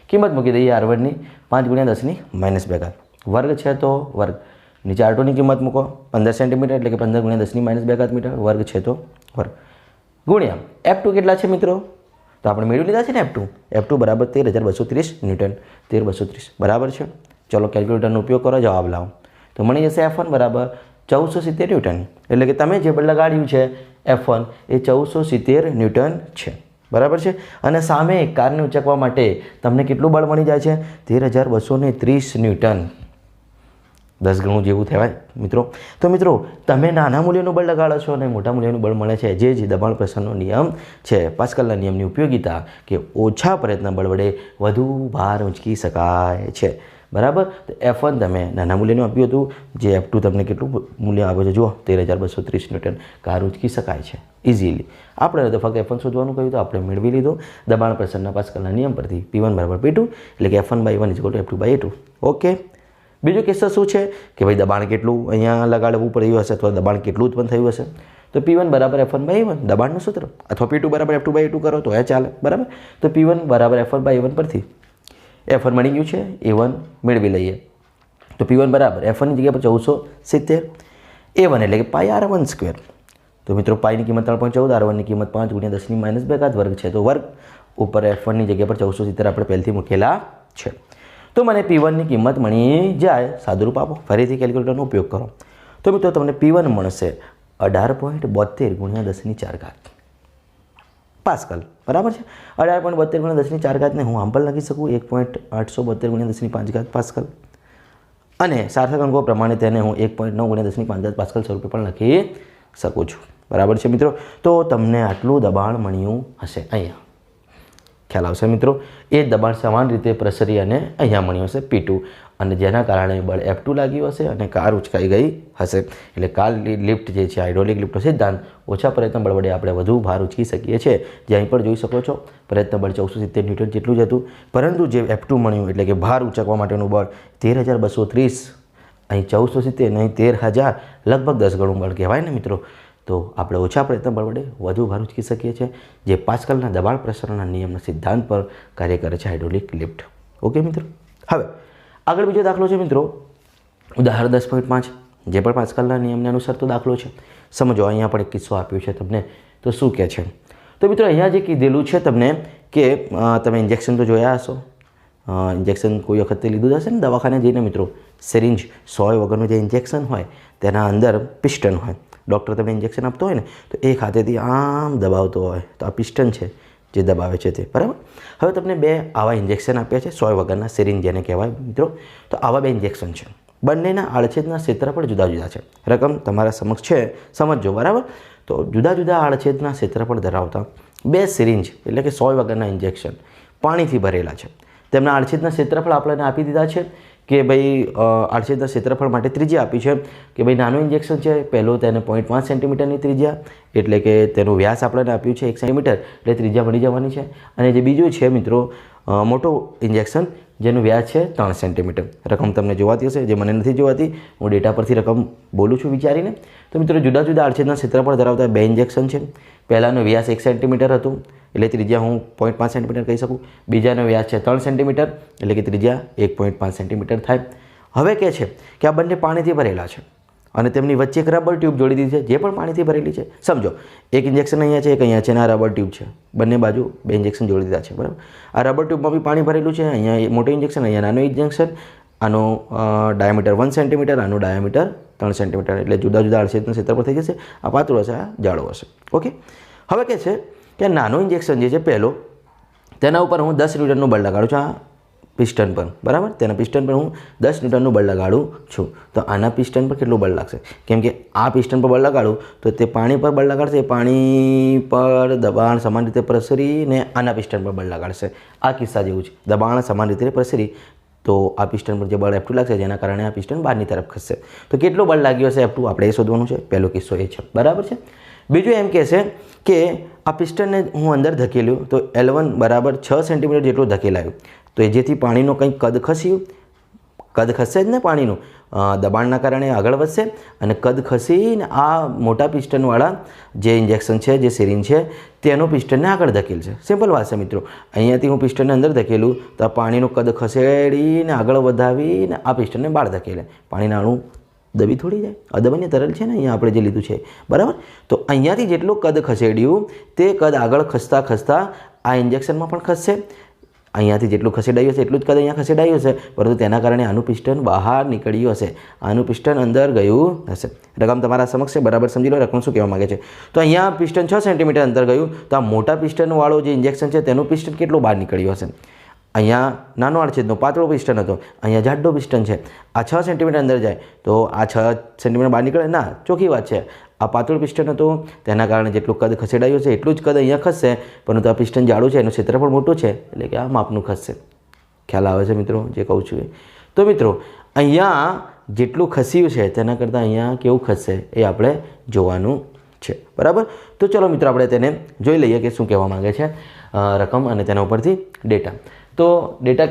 કિંમત મૂકી દઈએ R1 ની 5 × 10⁻². વર્ગ છે તો વર્ગ. નીચે R2 ની કિંમત મૂકો, 15 સેન્ટીમીટર એટલે કે 15 × 10⁻² મીટર, વર્ગ છે તો વર્ગ, ગુણ્યા F2 કેટલા છે મિત્રો, તો આપણે મેળવી લીધા છે ને F2 બરાબર 13230 ન્યૂટન, 13230 બરાબર છે. ચલો કેલ્ક્યુલેટરનો ઉપયોગ કરો, જવાબ લાવો. તો તો મળી જશે F1 બરાબર 1470 ન્યૂટન. એટલે કે તમે જે બળ લગાડ્યું છે F1 એ 1470 ન્યૂટન છે. બરાબર છે. અને સામે કારને ઉંચકવા માટે તમને કેટલું બળ મળી જાય છે? 13230 ન્યૂટન. 10 ગણું જેવું થવાય મિત્રો. તો મિત્રો તમે નાના મૂલ્યનું બળ લગાડો છો અને મોટા મૂલ્યનું બળ મળે છે. જે દબાણ પ્રસરણનો નિયમ છે, પાસ્કલના નિયમની ઉપયોગિતા કે ઓછા પ્રયત્ન બળ વડે વધુ ભાર ઉંચકી શકાય છે. બરાબર. તો F1 તમે નાના મૂલ્યનું આપ્યું હતું, જે F2 તમને કેટલું મૂલ્ય આપ્યું છે? જુઓ 13230 ન્યૂટન કાર ઉંચકી શકાય છે ઇઝીલી. આપણે તો ફક્ત F1 શોધવાનું કહ્યું તો આપણે મેળવી લીધું દબાણ પ્રસરણના પાસ્કલના નિયમ પરથી. P1 બરાબર P2 એટલે કે F1/1 = F2/A2. ઓકે. બીજો કિસ્સો શું છે કે ભાઈ દબાણ કેટલું અહીંયા લગાડવું પડ્યું હશે અથવા દબાણ કેટલું ઉત્પન્ન થયું હશે? તો P1 બરાબર F1/A1 દબાણનું સૂત્ર, અથવા P2 બરાબર F2/A2 કરો તો એ ચાલે. બરાબર. તો P1 બરાબર F1/A1 પરથી F1 મળી ગયું છે, A1 મેળવી લઈએ. તો P1 બરાબર F1 ની જગ્યા પર 1470, A1 એટલે કે πr1². તો મિત્રો પાઈની કિંમત 3.14, R1 ની કિંમત 5 × 10⁻2 વર્ગ છે. તો વર્ગ ઉપર F1 ની જગ્યા પર 1470 આપણે પહેલથી મૂકેલા છે. તો મને P1 ની કિંમત મળી જાય. સાદુરૂપ આપો, ફરીથી કેલ્ક્યુલેટરનો ઉપયોગ કરો. તો મિત્રો તમને P1 મળશે 18.72 × 10⁴ પાસ્કલ. બરાબર છે. 18.72 × 10⁴ ને હું આમ પણ લખી શકું 1.872 × 10⁵ પાસ્કલ. અને સાર્થક અંકો પ્રમાણે તેને હું 1.9 × 10⁵ પાસ્કલ સ્વરૂપે પણ લખી શકું છું. બરાબર છે મિત્રો. તો તમને આટલું દબાણ મળ્યું હશે. અહીંયા ખ્યાલ આવશે મિત્રો. એ દબાણ સમાન રીતે પ્રસરી અને અહીંયા મળ્યું હશે P2, અને જેના કારણે બળ F2 લાગ્યું હશે અને કાર ઉચકાઈ ગઈ હશે. એટલે કાર લિફ્ટ જે છે, હાઇડ્રોલિક લિફ્ટનો સિદ્ધાંત, ઓછા પ્રયત્ન બળ વડે આપણે વધુ ભાર ઉચકી શકીએ છીએ. જે અહીં પણ જોઈ શકો છો પ્રયત્ન બળ 1470 ન્યૂટન જેટલું જ હતું, પરંતુ જે F2 મળ્યું એટલે કે ભાર ઉચકવા માટેનું બળ 13230, અહીં 1470 નહીં 13000, લગભગ 10 ગણું બળ કહેવાય ને મિત્રો. તો આપણે ઓછા પ્રયત્ન બળ વડે વધુ ભાર ઉચકી શકીએ છીએ, જે પાસ્કલના દબાણ પ્રસરણના નિયમના સિદ્ધાંત પર કાર્ય કરે છે હાઇડ્રોલિક લિફ્ટ. ઓકે મિત્રો. હવે આગળ બીજો દાખલો છે મિત્રો, ઉદાહરણ 10.5, જે પણ પાસ્કલના નિયમને અનુસરતો દાખલો છે. સમજો, અહીંયા પણ એક કિસ્સો આપ્યો છે તમને. તો શું કહે છે? તો મિત્રો અહીંયા જે કીધેલું છે તમને કે તમે ઇન્જેક્શન તો જોયા હશો, ઇન્જેક્શન કોઈ વખતે લીધું હશે ને દવાખાને જઈને મિત્રો. સિરિંજ, સોય વગરનું જે ઇન્જેક્શન હોય તેના અંદર પિસ્ટન હોય. ડૉક્ટર તમને ઇન્જેક્શન આપતો હોય ને તો એક હાથેથી આમ દબાવતો હોય, તો આ પિસ્ટન છે જે દબાવે છે તે. બરાબર. હવે તમને બે આવા ઇન્જેક્શન આપ્યા છે, સોય વગરના સિરિંજ જેને કહેવાય મિત્રો. તો આવા બે ઇન્જેક્શન છે. બંનેના આડછેદના ક્ષેત્રફળ જુદા જુદા છે. રકમ તમારા સમક્ષ છે, સમજજો. બરાબર. તો જુદા જુદા આડછેદના ક્ષેત્રફળ ધરાવતા બે સિરિંજ એટલે કે સોય વગરના ઇન્જેક્શન પાણીથી ભરેલા છે. તેમના આડછેદના ક્ષેત્રફળ આપણને આપી દીધા છે કે ભાઈ આડછેદના ક્ષેત્રફળ માટે ત્રિજ્યા આપી છે કે ભાઈ નાનું ઇન્જેક્શન છે, પહેલું તેને 0.5 સેન્ટીમીટરની ત્રિજ્યા, એટલે કે તેનું વ્યાસ આપણને આપ્યું છે 1 સેન્ટીમીટર, એટલે ત્રિજ્યા મળી જવાની છે. અને જે બીજું છે મિત્રો મોટો ઇન્જેક્શન, જેનું વ્યાસ છે 3 સેન્ટીમીટર. રકમ તમને જોવાતી હશે, જે મને નથી જોવાતી, હું ડેટા પરથી રકમ બોલું છું વિચારીને. તો મિત્રો જુદા જુદા આડછેદના ક્ષેત્રફળ ધરાવતા બે ઇન્જેક્શન છે. પહેલાનો વ્યાસ 1 સેન્ટીમીટર હતું, એટલે ત્રિજ્યા હું 0.5 સેન્ટીમીટર કહી શકું. બીજાનો વ્યાસ છે 3 સેન્ટીમીટર, એટલે કે ત્રિજ્યા 1.5 સેન્ટીમીટર થાય. હવે કહે છે કે આ બંને પાણીથી ભરેલા છે અને તેમની વચ્ચે એક રબર ટ્યુબ જોડી દીધી છે, જે પણ પાણીથી ભરેલી છે. સમજો, એક ઇન્જેક્શન અહીંયા છે, એક અહીંયા છે, અને આ રબર ટ્યુબ છે. બંને બાજુ બે ઇન્જેક્શન જોડી દીધા છે. બરાબર. આ રબર ટ્યુબમાં બી પાણી ભરેલું છે. અહીંયા મોટું ઇન્જેક્શન, અહીંયા નાનું ઇન્જેક્શન. આનો ડાયામીટર 1 સેન્ટીમીટર, આનું ડાયામીટર 3 સેન્ટીમીટર, એટલે જુદા જુદા આડછેદના ક્ષેત્રફળ થઈ જશે. આ પાતળું હશે, આ જાડો હશે. ઓકે. હવે કહે છે કે નાનું ઇન્જેક્શન જે છે પહેલો, તેના ઉપર હું 10 ન્યૂટનનું બળ લગાડું છું આ પિસ્ટન પર. બરાબર. તેના પિસ્ટન પર હું 10 ન્યૂટનનું બળ લગાડું છું. તો આના પિસ્ટન પર કેટલું બળ લાગશે? કેમ કે આ પિસ્ટન પર બળ લગાડું તો તે પાણી પર બળ લગાડશે, પાણી પર દબાણ સમાન રીતે પ્રસરીને આના પિસ્ટન પર બળ લગાડશે. આ કિસ્સા જેવું છે. દબાણ સમાન રીતે પ્રસરી તો આ પિસ્ટન પર જે બળ F2 લાગશે, જેના કારણે આ પિસ્ટન બહારની તરફ ખસશે. તો કેટલું બળ લાગ્યું હશે F2 આપણે એ શોધવાનું છે. પહેલો કિસ્સો એ છે. બરાબર છે. બીજું એમ કહે છે કે આ પિસ્ટનને હું અંદર ધકેલ્યું તો L1 બરાબર 6 સેન્ટીમીટર જેટલું ધકેલાયું. તો એ જેથી પાણીનું કંઈક કદ ખસ્યું, કદ ખસશે જ ને પાણીનું, દબાણના કારણે આગળ વધશે અને કદ ખસીને આ મોટા પિસ્ટનવાળા જે ઇન્જેક્શન છે, જે સિરિંજ છે, તેનું પિસ્ટનને આગળ ધકેલશે. સિમ્પલ વાત છે મિત્રો. અહીંયાથી હું પિસ્ટનને અંદર ધકેલું તો આ પાણીનું કદ ખસેડીને આગળ વધાવીને આ પિસ્ટનને બહાર ધકેલે. પાણીના અણુ દબી થોડી જાય, અદબન્ય તરલ છે ને અહીંયા આપણે જે લીધું છે. બરાબર. તો અહીંયાથી જેટલું કદ ખસેડ્યું તે કદ આગળ ખસતા ખસતા આ ઇન્જેક્શનમાં પણ ખસશે. અહીંયાથી જેટલું ખસેડાયું હશે એટલું જ કદ અહીંયા ખસેડાયું હશે, પરંતુ તેના કારણે આનું પિસ્ટન બહાર નીકળ્યું હશે, આનું પિસ્ટન અંદર ગયું હશે. રકમ તમારા સમક્ષ છે, બરાબર સમજી લો રકમ શું કહેવા માગે છે. તો અહીંયા પિસ્ટન 6 સેન્ટીમીટર અંતર ગયું, તો આ મોટા પિસ્ટનવાળો જે ઇન્જેક્શન છે તેનું પિસ્ટન કેટલું બહાર નીકળ્યું હશે. અહીંયા નાનો આડછેદનો પાતળો પિસ્ટન હતો, અહીંયા જાડો પિસ્ટન છે. આ 6 સેન્ટીમીટર અંદર જાય તો આ 6 સેન્ટીમીટર બહાર નીકળે ના, ચોખ્ખી વાત છે. આ પાતળું પિસ્ટન હતું, તેના કારણે જેટલું કદ ખસેડાયું છે એટલું જ કદ અહીંયા ખસશે, પરંતુ આ પિસ્ટન જાડું છે, એનું ક્ષેત્રફળ મોટું છે, એટલે કે આ માપનું ખસશે. ખ્યાલ આવે છે મિત્રો જે કહું છું એ? તો મિત્રો અહીંયા જેટલું ખસ્યું છે તેના કરતાં અહીંયા કેવું ખસશે એ આપણે જોવાનું છે, બરાબર. તો ચલો મિત્રો આપણે તેને જોઈ લઈએ કે શું કહેવા માગે છે રકમ અને તેના ઉપરથી ડેટા. તો ડેટા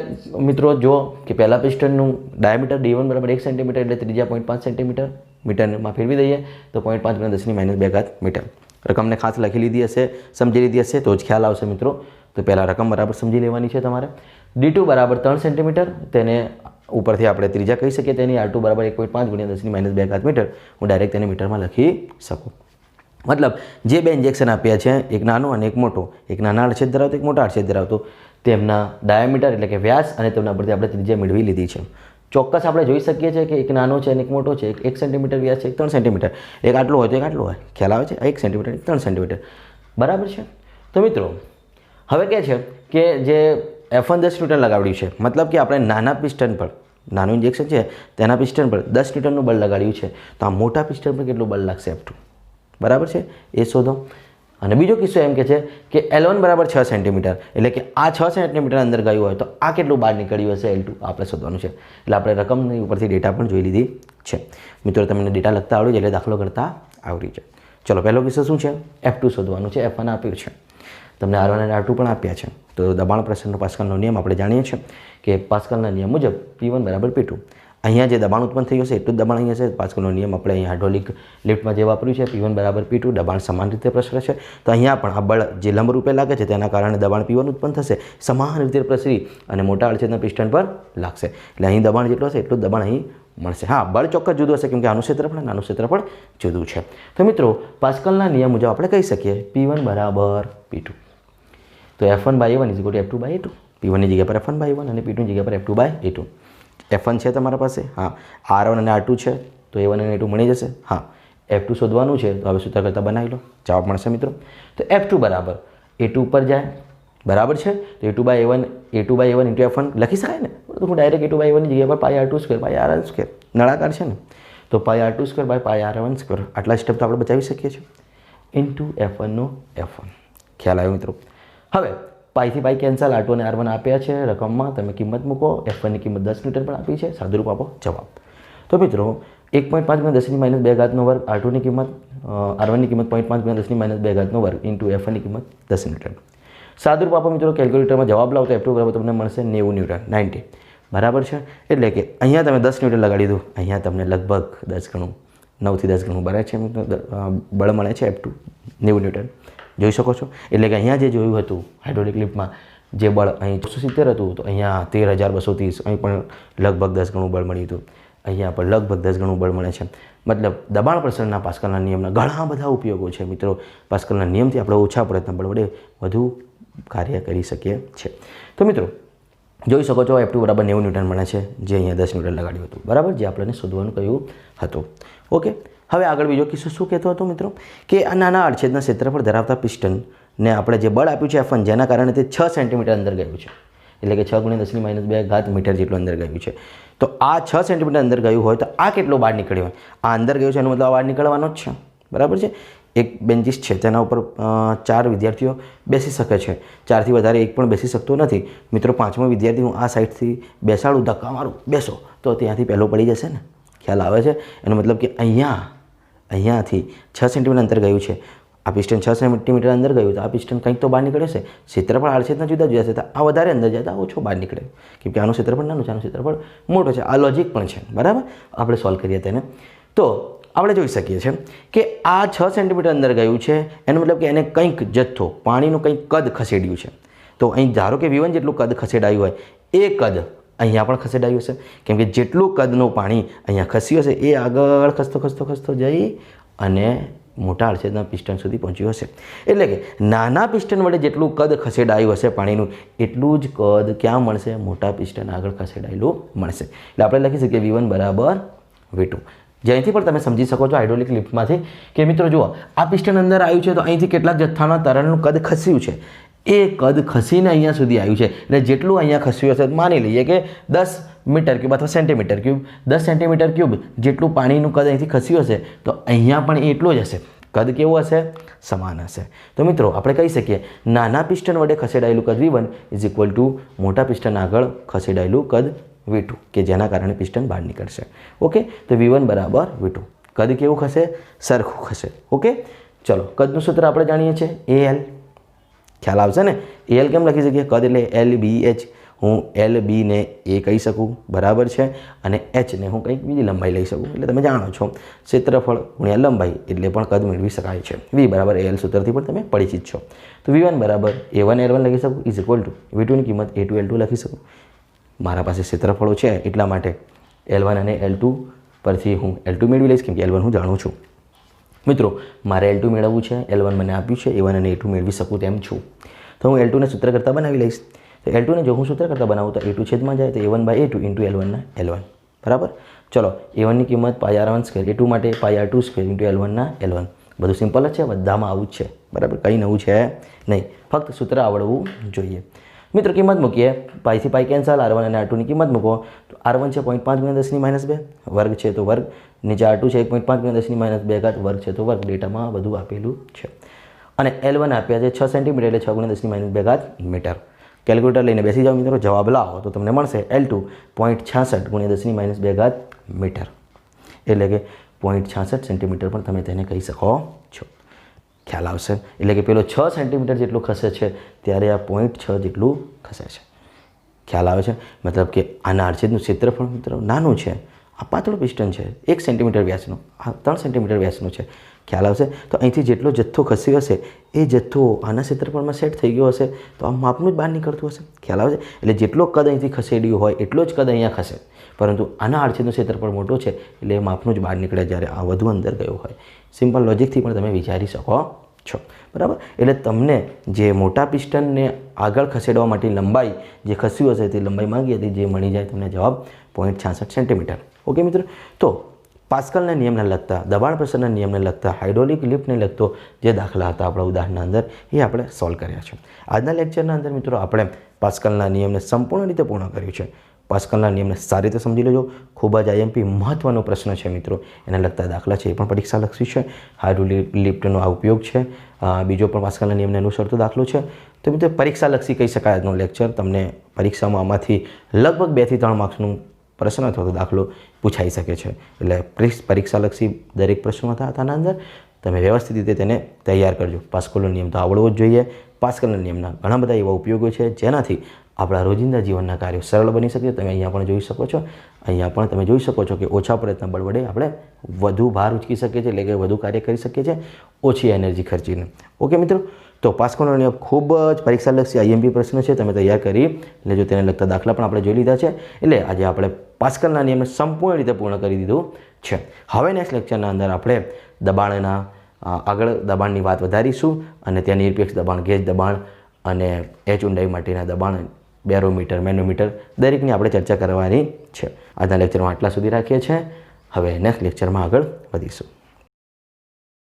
મિત્રો જુઓ કે પહેલાં પિસ્ટનનું ડાયામીટર D1 બરાબર 1 સેન્ટીમીટર એટલે ત્રિજ્યા 0.5 સેન્ટીમીટર, મીટરમાં ફેરવી દઈએ તો 0.5 × 10⁻² મીટર. રકમને ખાસ લખી લીધી હશે, સમજી લીધી હશે તો જ ખ્યાલ આવશે મિત્રો. તો પહેલાં રકમ બરાબર સમજી લેવાની છે તમારે. D2 બરાબર 3 સેન્ટીમીટર, તેને ઉપરથી આપણે ત્રિજ્યા કહી શકીએ તેની. R2 બરાબર 1.5 × 10⁻² મીટર, હું ડાયરેક્ટ તેને મીટરમાં લખી શકું. મતલબ જે બે ઇન્જેક્શન આપ્યા છે, એક નાનો અને એક મોટો, એક નાના આડછેદ ધરાવતો એક મોટા આડછેદ ધરાવતો, તેમના ડાયામીટર એટલે કે વ્યાસ અને તેમના પરથી આપણે ત્રિજ્યા મેળવી લીધી છે. ચોક્કસ આપણે જોઈ શકીએ છીએ કે એક નાનો છે અને એક મોટો છે, એક 1 સેન્ટીમીટર વ્યાસ છે, એક 3 સેન્ટીમીટર, એક આટલો હોય તો એક આટલો હોય, ખ્યાલ આવે છે? 1 સેન્ટીમીટર, 3 સેન્ટીમીટર, બરાબર છે. તો મિત્રો હવે કહે છે કે જે F1 10 ન્યૂટન લગાડ્યું છે, મતલબ કે આપણે નાના પિસ્ટન પર, નાનું ઇન્જેક્શન છે તેના પિસ્ટન પર 10 ન્યૂટનનું બળ લગાડ્યું છે, તો આ મોટા પિસ્ટન પર કેટલું બળ લાગશે F2, બરાબર છે, એ શોધો. અને બીજો કિસ્સો એમ કે છે કે L1 બરાબર 6 સેન્ટીમીટર, એટલે કે આ 6 સેન્ટીમીટર અંદર ગયું હોય તો આ કેટલું બહાર નીકળ્યું હશે L2, આપણે શોધવાનું છે. એટલે આપણે રકમની ઉપરથી ડેટા પણ જોઈ લીધી છે. મિત્રો તમને ડેટા લખતા આવડ્યું છે એટલે દાખલો કરતા આવડી જાય. ચલો પહેલો કિસ્સો શું છે? F2 શોધવાનું છે. F1 આપ્યું છે, તમને R1 અને R2 પણ આપ્યા છે. તો દબાણ પ્રસરણનો પાસ્કલનો નિયમ આપણે જાણીએ છીએ કે પાસ્કલના નિયમ મુજબ P1 બરાબર P2. અહીંયા જે દબાણ ઉત્પન્ન થયું હશે એટલું જ દબાણ અહીંયા છે. પાસ્કલનો નિયમ આપણે અહીં હાઇડ્રોલિક લિફ્ટમાં જે વાપર્યું છે, P1 બરાબર P2, દબાણ સમાન રીતે પ્રસરે છે. તો અહીંયા પણ આ બળ જે લંબ રૂપે લાગે છે તેના કારણે દબાણ P1 ઉત્પન્ન થશે, સમાન રીતે પ્રસરી અને મોટા આડછેદના પિસ્ટન પર લાગશે. એટલે અહીં દબાણ જેટલું હશે એટલું જ દબાણ અહીં મળશે. હા, બળ ચોક્કસ જુદું હશે કેમ કે આનું ક્ષેત્રફળ અને આનું ક્ષેત્રફળ જુદું છે. તો મિત્રો પાસ્કલના નિયમ મુજબ આપણે કહી શકીએ P1 બરાબર P2. તો F1/A1 = F2/A2. P1 ની જગ્યા પર F1/A1 અને P2 ની જગ્યા પર F2/A2. F1 છે તમારા પાસે, હા. R1 અને R2 છે તો A1 અને A2 મળી જશે. હા, F2 શોધવાનું છે તો હવે સૂત્ર કરતાં બનાવી લો, જવાબ મળશે મિત્રો. તો F2 બરાબર A2 ઉપર જાય, બરાબર છે. તો A2/A1 × F1 લખી શકાય ને? તો હું ડાયરેક્ટ A2/A1 ની જગ્યા પર πR2² πR1² નળાકાર છે ને, તો πR2² πR1², આટલા સ્ટેપ તો આપણે બચાવી શકીએ છીએ. ઇન્ટુ F1 નો F1. ખ્યાલ આવ્યો મિત્રો? હવે પાઈથી પાઈ કેન્સલ, R2 અને R1 આપ્યા છે રકમમાં, તમે કિંમત મૂકો. F1 ની કિંમત 10 ન્યૂટન પણ આપી છે, સાદુરૂપ આપો જવાબ. તો મિત્રો 1.5 × 10⁻²² R2 ની કિંમત, R1 ની કિંમત 0.5 × 10⁻²² ઇન્ટુ F1 ની કિંમત 10 ન્યૂટન. સાદુરૂપ આપો મિત્રો, કેલ્ક્યુલેટરમાં જવાબ લાવો તો F2 બરાબર તમને મળશે 90 ન્યૂટન, 90, બરાબર છે. એટલે કે અહીંયા તમે 10 ન્યૂટન લગાડી દો, અહીંયા તમને લગભગ 10 ગણું, 9 થી 10 ગણું બરાબર છે બળ મળે છે F2, 90 ન્યૂટન જોઈ શકો છો. એટલે કે અહીંયા જે જોયું હતું હાઇડ્રોલિક લિફ્ટમાં જે બળ અહીં 270 હતું, તો અહીંયા 13,230, અહીં પણ લગભગ 10 ગણું બળ મળ્યું હતું, અહીંયા પણ લગભગ 10 ગણું બળ મળે છે. મતલબ દબાણ પ્રસરણના પાસ્કલના નિયમના ઘણા બધા ઉપયોગો છે મિત્રો. પાસ્કલના નિયમથી આપણે ઓછા પ્રયત્ન બળ વડે વધુ કાર્ય કરી શકીએ છીએ. તો મિત્રો જોઈ શકો છો F2 બરાબર 90 ન્યૂટન મળે છે, જે અહીંયા 10 ન્યૂટન લગાડ્યું હતું, બરાબર, જે આપણને શોધવાનું કહ્યું હતું. ઓકે, હવે આગળ બીજો કિસ્સો શું કહેતો હતો મિત્રો કે આ નાના આડછેદના ક્ષેત્રફળ ધરાવતા પિસ્ટનને આપણે જે બળ આપ્યું છે F1, જેના કારણે તે 6 સેન્ટીમીટર અંદર ગયું છે, એટલે કે 6 × 10⁻² મીટર જેટલું અંદર ગયું છે. તો આ 6 સેન્ટીમીટર અંદર ગયું હોય તો આ કેટલો બહાર નીકળ્યો હોય? આ અંદર ગયું છે એનો મતલબ બહાર નીકળવાનો જ છે, બરાબર છે. એક બેન્ચીસ છે તેના ઉપર 4 વિદ્યાર્થીઓ બેસી શકે છે, 4થી વધારે એક પણ બેસી શકતો નથી. મિત્રો 5મો વિદ્યાર્થી હું આ સાઈડથી બેસાડું, ધક્કા મારું, બેસો, તો ત્યાંથી પહેલો પડી જશે ને? ખ્યાલ આવે છે? એનો મતલબ કે અહીંયાથી 6 સેન્ટીમીટર અંતર ગયું છે, આ પિસ્ટન 6 સેન્ટીમીટર અંદર ગયું તો આ પિસ્ટન કંઈક તો બહાર નીકળે છે. ક્ષેત્રફળ આડછેદના જુદા જુદા છે, તો આ વધારે અંદર જાય તો આ ઓછો બહાર નીકળે, કેમ કે આનું ક્ષેત્રફળ નાનું છે, આનું ક્ષેત્રફળ મોટો છે. આ લોજિક પણ છે, બરાબર. આપણે સોલ્વ કરીએ તેને. તો આપણે જોઈ શકીએ છીએ કે આ 6 સેન્ટીમીટર અંદર ગયું છે, એનો મતલબ કે એને કંઈક જથ્થો પાણીનું કંઈક કદ ખસેડ્યું છે. તો અહીં ધારો કે V1 જેટલું કદ ખસેડાયું હોય, એ કદ અહીંયા પણ ખસેડાયું છે, કેમ કે જેટલું કદનું પાણી અહીંયા ખસ્યું હશે એ આગળ ખસતો જઈ અને મોટા આડછેદના પિસ્ટન સુધી પહોંચ્યું હશે. એટલે કે નાના પિસ્ટન વડે જેટલું કદ ખસેડાયું હશે પાણીનું એટલું જ કદ ક્યાં મળશે? મોટા પિસ્ટન આગળ ખસેડાયેલું મળશે. એટલે આપણે લખી શકીએ V1 બરાબર V2. જ્યાંથી પણ તમે સમજી શકો છો હાઇડ્રોલિક લિફ્ટમાંથી કે મિત્રો જુઓ આ પિસ્ટન અંદર આવ્યું છે તો અહીંથી કેટલાક જથ્થાના તરણનું કદ ખસ્યું છે. એ કદ ખસીને અહીંયા સુધી આવ્યું છે. એટલે જેટલું અહીંયા ખસ્યું હશે માની લઈએ કે 10 મીટર ક્યુબ અથવા સેન્ટીમીટર ક્યુબ, 10 સેન્ટીમીટર ક્યુબ જેટલું પાણીનું કદ અહીંથી ખસ્યું હશે તો અહીંયા પણ એટલું જ હશે. કદ કેવું હશે? સમાન હશે. તો મિત્રો આપણે કહી શકીએ નાના પિસ્ટન વડે ખસેડાયેલું કદ V1 ઇઝ ઇક્વલ ટુ મોટા પિસ્ટન આગળ ખસેડાયેલું કદ V2 કે જેના કારણે પિસ્ટન બહાર નીકળશે. ઓકે, તો V1 બરાબર V2. કદ કેવું ખસે? સરખું ખસે. ઓકે, ચલો કદનું સૂત્ર આપણે જાણીએ છીએ AL. ખ્યાલ આવશે ને? AL કેમ લખી શકીએ? કદ એટલે LBH. હું LB ને A કહી શકું, બરાબર છે, અને H ને હું કંઈક બીજી લંબાઈ લઈ શકું. એટલે તમે જાણો છો ક્ષેત્રફળ ગુણ્યા લંબાઈ એટલે પણ કદ મેળવી શકાય છે. V બરાબર AL સૂત્રથી પણ તમે પરિચિત છો. તો V1 બરાબર A1 L1 લખી શકું ઇઝ ઇક્વલ ટુ V2 ની કિંમત A2 L2 લખી શકું. મારા પાસે ક્ષેત્રફળો છે એટલા માટે L1 અને L2 પરથી હું L2 મેળવી લઈશ કેમ કે L1 હું જાણું છું. મિત્રો મારે L2 મેળવવું છે, L1 મને આપ્યું છે, A1 અને A2 મેળવી શકું તેમ છું. તો હું L2 ને સૂત્ર કરતાં બનાવી લઈશ. તો L2 ને જો હું સૂત્ર કરતાં બનાવું તો A2 છેદમાં જાય તો A1/A2 ઇન્ટુ L1 ના L1. બરાબર. ચલો A1 ની કિંમત πr1 સ્ક્વેર, A2 માટે πr2 સ્ક્વેર ઇન્ટુ L1 ના L1. બધું સિમ્પલ જ છે, બધામાં આવું જ છે. બરાબર, કંઈ નવું છે નહીં, ફક્ત સૂત્ર આવડવું જોઈએ. મિત્રો કિંમત મૂકીએ, પાઈથી પાઈ કેન્સલ, R1 અને R2 ની કિંમત મૂકો તો R1 છે 0.5 × 10⁻², વર્ગ છે તો વર્ગ, નીચે R2 છે 1.5 × 10⁻², વર્ગ છે તો વર્ગ. ડેટામાં બધું આપેલું છે. અને L1 આપ્યા છે 6 સેન્ટીમીટર એટલે 6 × 10⁻² મીટર. કેલ્ક્યુલેટર લઈને બેસી જાઓ મિત્રો, જવાબ લાવો તો તમને મળશે L2 0.66 × 10⁻² મીટર. એટલે કે 0.66 સેન્ટીમીટર પણ તમે તેને કહી શકો છો. ખ્યાલ આવશે? એટલે કે પેલો 6 સેન્ટીમીટર જેટલું ખસે છે ત્યારે આ 0.6 જેટલું ખસે છે. ખ્યાલ આવે છે? મતલબ કે આના આડછેદનું ક્ષેત્રફળ મિત્રો નાનું છે. આ પાતળું પિસ્ટન છે 1 સેન્ટીમીટર વ્યાસનું, આ 3 સેન્ટીમીટર વ્યાસનું છે. ખ્યાલ આવશે? તો અહીંથી જેટલો જથ્થો ખસ્યો હશે એ જથ્થો આના ક્ષેત્રફળમાં સેટ થઈ ગયો હશે તો આ માપનું જ બહાર નીકળતું હશે. ખ્યાલ આવે છે? એટલે જેટલો કદ અહીંથી ખસેડ્યું હોય એટલો જ કદ અહીંયા ખસે, પરંતુ આના આડછેદનું ક્ષેત્રફળ મોટો છે એટલે એ માપનું જ બહાર નીકળે જ્યારે આ વધુ અંદર ગયો હોય. સિમ્પલ લોજિકથી પણ તમે વિચારી શકો છો. બરાબર. એટલે તમને જે મોટા પિસ્ટનને આગળ ખસેડવા માટે લંબાઈ જે ખસ્યું હશે તે લંબાઈ માંગી હતી, જે મળી જાય તમને જવાબ 0.66 સેન્ટીમીટર. ઓકે મિત્રો, તો પાસ્કલના નિયમને લગતા, દબાણ પ્રેશરના નિયમને લગતા, હાઇડ્રોલિક લિફ્ટને લગતો જે દાખલા હતા આપણા ઉદાહરણના અંદર એ આપણે સોલ્વ કર્યા છે. આજના લેક્ચરના અંદર મિત્રો આપણે પાસ્કલના નિયમને સંપૂર્ણ રીતે પૂર્ણ કર્યું છે. પાસ્કલના નિયમને સારી રીતે સમજી લેજો. ખૂબ જ IMP મહત્ત્વનો પ્રશ્ન છે મિત્રો, એના લગતા દાખલા છે એ પણ પરીક્ષા લક્ષી છે. હાઇડ્રોલિક લિફ્ટનો આ ઉપયોગ છે. બીજો પણ પાસ્કલના નિયમને અનુસરતો દાખલો છે. તો મિત્રો પરીક્ષા લક્ષી કહી શકાય આજનો લેક્ચર. તમને પરીક્ષામાં આમાંથી લગભગ 2 થી 3 માર્ક્સનું પ્રશ્ન અથવા તો દાખલો પૂછાઈ શકે છે. એટલે પરીક્ષાલક્ષી દરેક પ્રશ્નો હતા આના અંદર તમે વ્યવસ્થિત રીતે તેને તૈયાર કરજો. પાસ્કલનો નિયમ તો આવડવો જ જોઈએ. પાસ્કલના નિયમના ઘણા બધા એવા ઉપયોગો છે જેનાથી આપણા રોજિંદા જીવનના કાર્યો સરળ બની શકે. તમે અહીંયા પણ જોઈ શકો છો, અહીંયા પણ તમે જોઈ શકો છો કે ઓછા પ્રયત્ન બળ વડે આપણે વધુ ભાર ઉચકી શકીએ છીએ, એટલે કે વધુ કાર્ય કરી શકીએ છીએ ઓછી એનર્જી ખર્ચીને. ઓકે મિત્રો, તો પાસ્કલનો નિયમ ખૂબ જ પરીક્ષાલક્ષી IMP પ્રશ્ન છે, તમે તૈયાર કરી લેજો. તેને લગતા દાખલા પણ આપણે જોઈ લીધા છે. એટલે આજે આપણે પાસ્કલના નિયમને સંપૂર્ણ રીતે પૂર્ણ કરી દીધું છે. હવે નેક્સ્ટ લેક્ચરના અંદર આપણે દબાણના આગળ દબાણની વાત વધારીશું અને ત્યાં નિરપેક્ષ દબાણ, ગેજ દબાણ અને H ઊંડાઈ માટેના દબાણ, બેરોમીટર, મેનોમીટર દરેકની આપણે ચર્ચા કરવાની છે. આજના લેક્ચરમાં આટલા સુધી રાખીએ છીએ. હવે નેક્સ્ટ લેક્ચરમાં આગળ વધીશું.